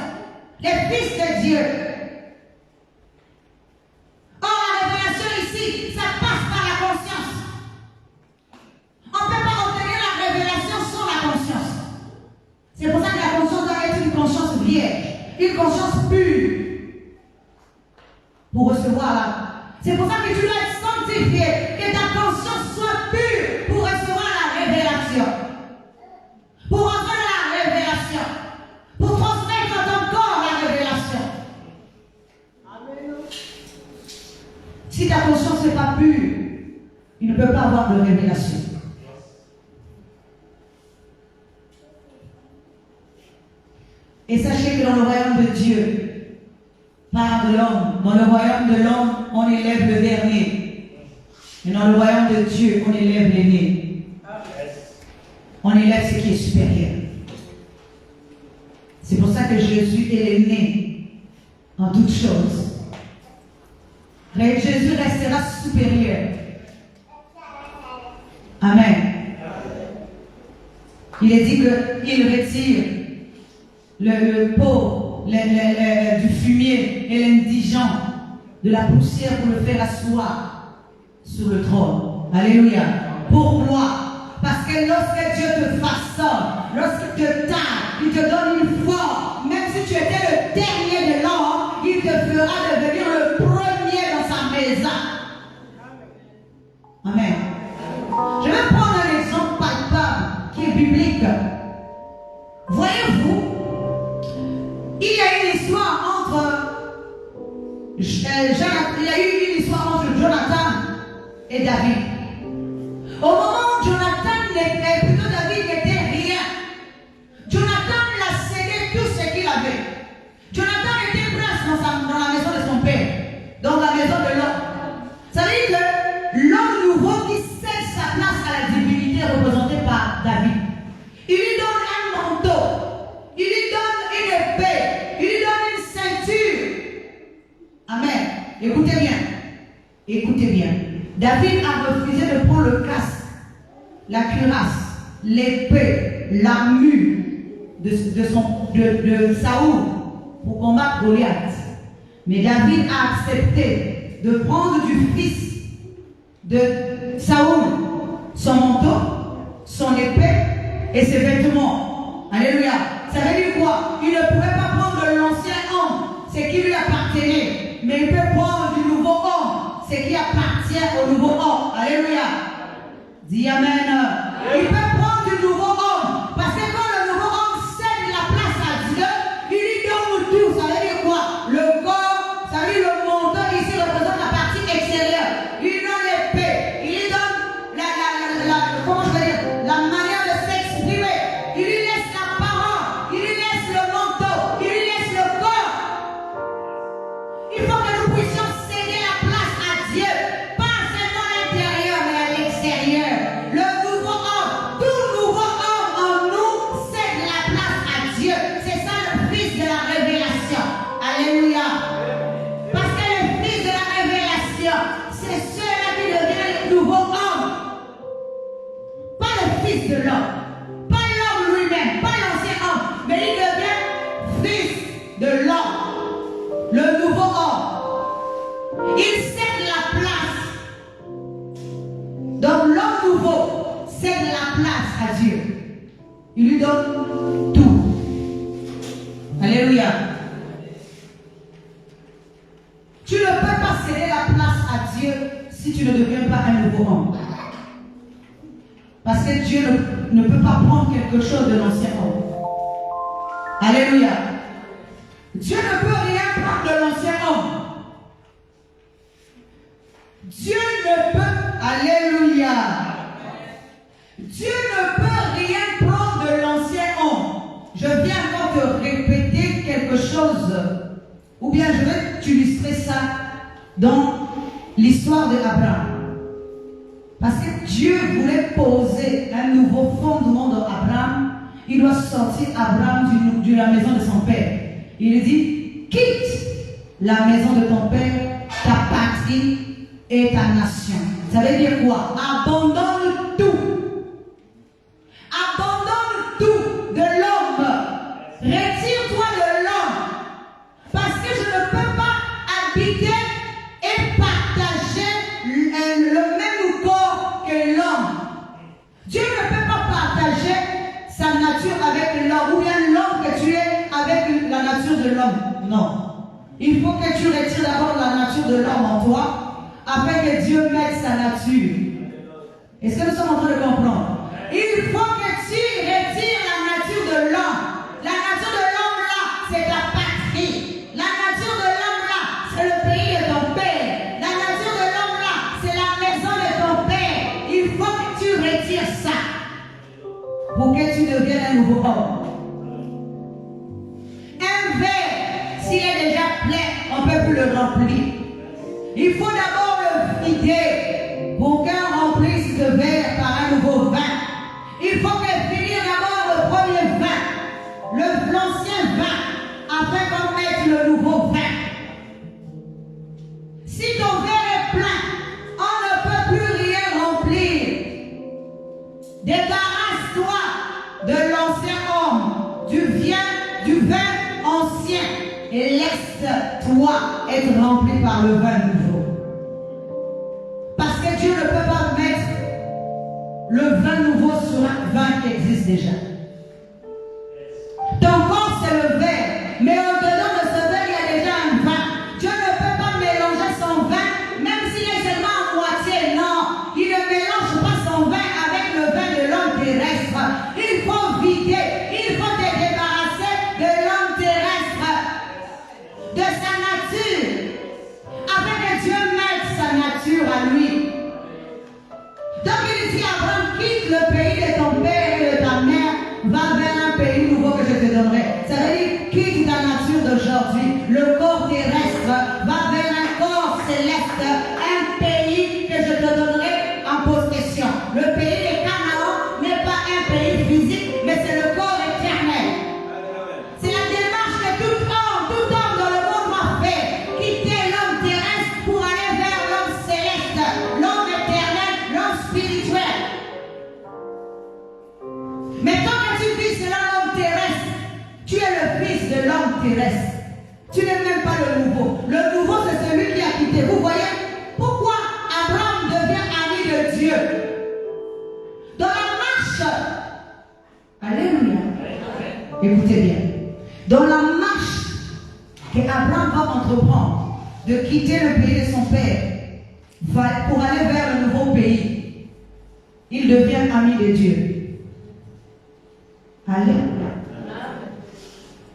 Les fils de Dieu. Or, la révélation ici, ça passe par la conscience. On ne peut pas obtenir la révélation sans la conscience. C'est pour ça que la conscience doit être une conscience vierge, une conscience pure. Pour recevoir la. C'est pour ça que tu dois être sanctifié, que ta conscience soit pure pour recevoir la révélation. Pour entrer dans la révélation. Pour transmettre dans ton corps la révélation. Amen. Si ta conscience n'est pas pure, il ne peut pas avoir de révélation. Et sachez que dans le royaume de Dieu, pas de l'homme, dans le royaume de l'homme, on élève le dernier. Mais dans le royaume de Dieu, on élève l'aîné. On élève ce qui est supérieur. C'est pour ça que Jésus est l'aîné en toutes choses. Jésus restera supérieur. Amen. Il est dit qu'il retire le pot du fumier et l'indigent de la poussière pour le faire asseoir sur le trône. Alléluia. Pourquoi? Parce que lorsque Dieu te façonne, lorsqu'il te taille, il te donne une forme, même si tu étais le dernier de l'homme, il te fera devenir le premier dans sa maison. Amen. Je vais prendre un exemple palpable qui est biblique. Voyez-vous, il y a une histoire entre Jonathan et David. Au moment où David n'était rien, Jonathan l'a cédé tout ce qu'il avait. Jonathan était place dans la maison de son père, dans la maison de l'homme. Ça veut dire que l'homme nouveau qui cède sa place à la divinité représentée par David. Il lui donne un manteau, il lui donne une épée, il lui donne une ceinture. Amen. Écoutez bien. Écoutez bien. David a refusé de prendre le casque, la cuirasse, l'épée, l'armure de Saoul pour combattre Goliath. Mais David a accepté de prendre du fils de Saoul son manteau, son épée et ses vêtements. Alléluia. Ça veut dire quoi? Il ne pouvait pas prendre de l'ancien homme, ce qui lui appartenait, mais il peut prendre du nouveau homme, ce qui appartient au nouveau homme. Alléluia. Dis amen. Il peut prendre du nouveau homme, parce que quand le nouveau homme cède la place à Dieu, il lui donne tout. Ça veut dire quoi? Le corps, ça veut dire le manteau ici représente la partie extérieure. Il lui donne l'épée, il lui donne comment je veux dire, la manière de s'exprimer. Il lui laisse la parole, il lui laisse le manteau, il lui laisse le corps. Il faut que nous puissions céder la place à Dieu, pas seulement à l'intérieur, mais à l'extérieur. Le nouveau homme, tout nouveau homme en nous cède la place à Dieu. C'est ça le fils de la révélation. Alléluia. Parce que le fils de la révélation, c'est ceux-là qui deviennent le nouveau homme. Pas le fils de l'homme, pas l'homme lui-même, pas l'ancien homme, mais il devient fils de l'homme, le nouveau homme. Il cède la place. Donc l'homme nouveau cède la place à Dieu. Il lui donne tout. Alléluia. Tu ne peux pas céder la place à Dieu si tu ne deviens pas un nouveau homme. Parce que Dieu ne peut pas prendre quelque chose de l'ancien homme. Alléluia. Dieu ne peut rien prendre de l'ancien homme. Dieu ne peut, alléluia. Dieu ne peut rien prendre de l'ancien homme. Je viens encore te répéter quelque chose, ou bien je vais t'illustrer ça dans l'histoire d'Abraham. Parce que Dieu voulait poser un nouveau fondement dans Abraham. Il doit sortir Abraham de la maison de son père. Il dit, quitte la maison de ton père, ta patrie et ta nation. Ça veut dire quoi? Abandonne tout. Abandonne tout de l'homme. Retire habiter et partager le même corps que l'homme. Dieu ne peut pas partager sa nature avec l'homme, ou bien l'homme que tu es avec la nature de l'homme. Non. Il faut que tu retires d'abord la nature de l'homme en toi, afin que Dieu mette sa nature. Est-ce que nous sommes en train de comprendre? Il faut que tu retires la nature de l'homme. La nature de l'homme là, c'est ta patrie. La nature de l'homme là, c'est le pays de ton père. La nature de l'homme là, c'est la maison de ton père. Il faut que tu retires ça pour que tu deviennes un nouveau homme. Un verre, s'il est déjà plein, on ne peut plus le remplir. Il faut d'abord le vider pour qu'on remplisse ce verre par un nouveau vin. Il faut que finir d'abord le premier vin, l'ancien vin, afin qu'on mette le nouveau vin. Si ton verre est plein, on ne peut plus rien remplir. Débarrasse-toi de l'ancien homme, du vin ancien, et laisse-toi être rempli par le vin nouveau. Parce que Dieu ne peut pas mettre le vin nouveau sur un vin qui existe déjà. Ton corps, c'est le verre, mais au-dedans de ce verre, il y a déjà un vin. Dieu ne peut pas mélanger son vin, même s'il est seulement à moitié. Non, il ne mélange pas son vin avec le vin de l'homme terrestre. Il faut vider, il faut te débarrasser de l'homme terrestre, de sa nature, afin que Dieu mette sa nature à lui. Donc il dit à Abraham, quitte le pays de ton père et de ta mère, va vers un pays nouveau que je te donnerai. Ça veut dire, quitte ta nature d'aujourd'hui, le corps terrestre, va vers un corps céleste, un pays que je te donnerai en possession. Le pays de Canaan n'est pas un pays physique, mais c'est le corps éternel. C'est la démarche que tout homme dans le monde doit faire. Quitter l'homme terrestre pour aller vers l'homme céleste, l'homme éternel, l'homme spirituel. Mais tant que tu vis selon l'homme terrestre, tu es le fils de l'homme terrestre. Tu n'es même pas le nouveau. Le nouveau, c'est celui qui a quitté. Vous voyez pourquoi Abraham devient ami de Dieu? Dans la marche, alléluia, écoutez bien, dans la marche qu'Abraham va entreprendre, de quitter le pays de son père pour aller vers le nouveau pays, il devient ami de Dieu. Alléluia.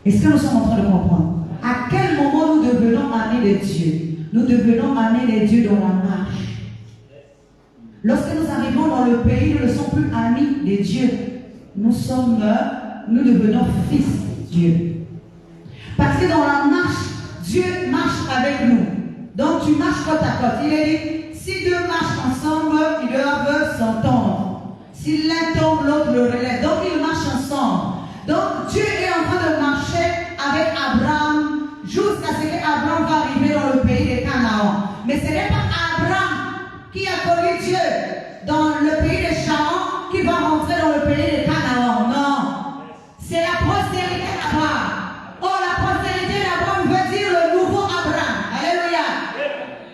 Est-ce que nous sommes en train de comprendre? À quel moment nous devenons amis de Dieu? Nous devenons amis de Dieu dans la marche. Lorsque nous arrivons dans le pays, nous ne sommes plus amis de Dieu. Nous devenons fils de Dieu. Parce que dans la marche, Dieu marche avec nous. Donc tu marches côte à côte. Il est dit, si deux marchent ensemble, ils doivent s'entendre. Si l'un tombe, l'autre le relève. Donc ils marchent ensemble. Donc Dieu est en train de marcher avec Abraham jusqu'à ce qu'Abraham va arriver dans le pays de Canaan. Mais ce n'est pas Abraham qui a connu Dieu dans le pays de Canaan qui va rentrer dans le pays de Canaan. Non. C'est la postérité d'Abraham. Oh, la postérité d'Abraham veut dire le nouveau Abraham. Alléluia.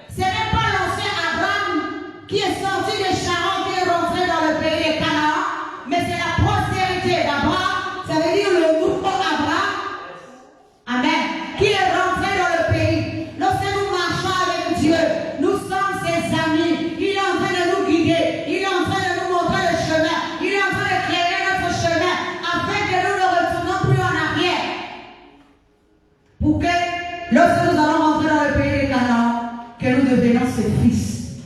Ce n'est pas l'ancien Abraham qui est sorti de Canaan qui est rentré dans le pays de Canaan, mais c'est la postérité d'Abraham. Ça veut dire le nouveau Abraham. Amen. Qui est rentré dans le pays. Lorsque nous marchons avec Dieu, nous sommes ses amis. Il est en train de nous guider. Il est en train de nous montrer le chemin. Il est en train de créer notre chemin afin que nous ne retournons plus en arrière. Pour que, lorsque nous allons rentrer dans le pays de Canaan, que nous devenions ses fils.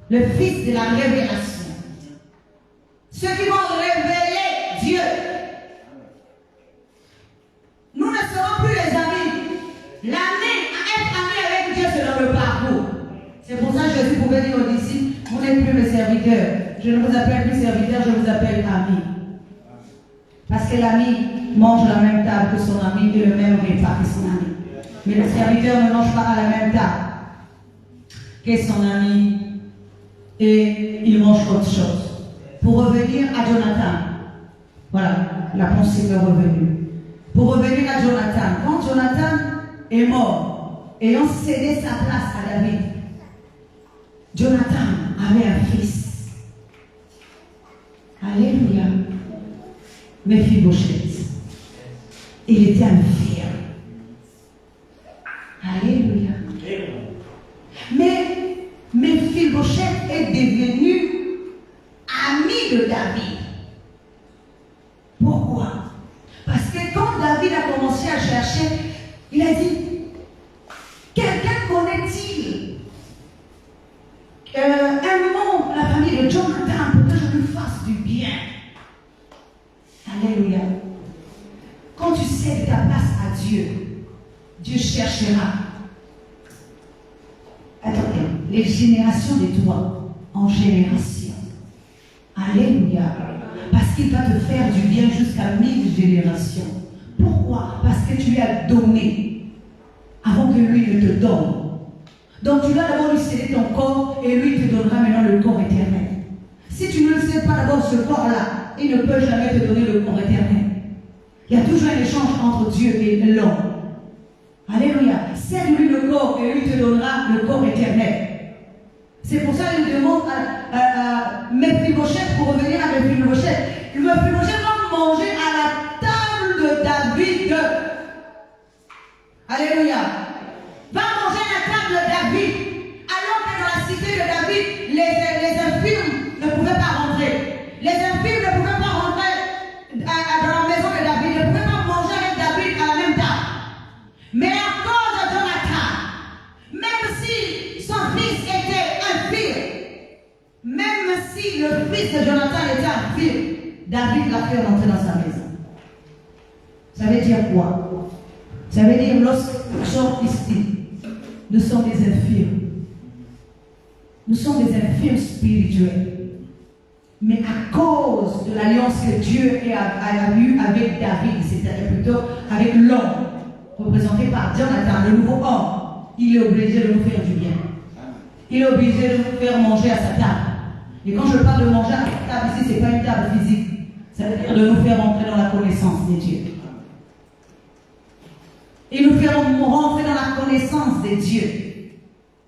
Le fils de la révélation. Ceux qui vont révéler Dieu. Nous ne serons plus les amis. L'année à être ami avec Dieu, c'est dans le parcours. C'est pour ça que Jésus pouvait dire aux disciples, vous n'êtes plus mes serviteurs. Je ne vous appelle plus serviteur, je vous appelle ami. Parce que l'ami mange la même table que son ami et le même repas que son ami. Mais le serviteur ne mange pas à la même table que son ami et il mange autre chose. Pour revenir à Jonathan, voilà, la pensée est revenue. Pour revenir à Jonathan, quand Jonathan est mort ayant cédé sa place à David, Jonathan avait un fils. Alléluia. Mephibosheth. Il était un infirme. Alléluia. Mais Mephibosheth est devenu ami de David. Pourquoi? Parce que quand David a commencé à chercher, il a dit, quelqu'un connaît-il un membre de la famille de Jonathan pour que je lui fasse du bien? Alléluia. Quand tu cèdes ta place à Dieu, Dieu cherchera. Attendez, les générations de toi en génération. Alléluia. Parce qu'il va te faire du bien jusqu'à 1000 générations. Pourquoi? Parce que tu lui as donné avant que lui ne te donne. Donc tu dois d'abord lui céder ton corps et lui te donnera maintenant le corps éternel. Si tu ne lui cèdes pas d'abord ce corps-là, il ne peut jamais te donner le corps éternel. Il y a toujours un échange entre Dieu et l'homme. Alléluia. Cède-lui le corps et lui te donnera le corps éternel. C'est pour ça qu'il demande à Mephibosheth, pour revenir à Mephibosheth. Mephibosheth va manger à la table de David. Alléluia. Va manger à la table de David. Alors que dans la cité de David, les infirmes ne pouvaient pas rentrer. Les infirmes ne pouvaient pas rentrer dans la maison de David. Ils ne pouvaient pas manger avec David à la même table. Mais à cause de Jonathan, même si son fils était infirme, même si le fils de Jonathan était infirme, David l'a fait rentrer dans sa maison. Ça veut dire quoi? Ça veut dire lorsque nous sommes ici, nous sommes des infirmes. Nous sommes des infirmes spirituels. Mais à cause de l'alliance que Dieu a eue avec David, c'est-à-dire plutôt avec l'homme, représenté par Jonathan, le nouveau homme, il est obligé de nous faire du bien. Il est obligé de nous faire manger à sa table. Et quand je parle de manger à sa table ici, ce n'est pas une table physique. Ça veut dire de nous faire entrer dans la connaissance de Dieu. Et nous faire rentrer dans la connaissance de Dieu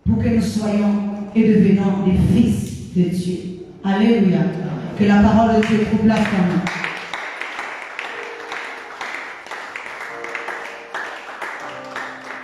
pour que nous soyons et devenons des fils de Dieu. Alléluia. Que la parole de Dieu trouve place en nous.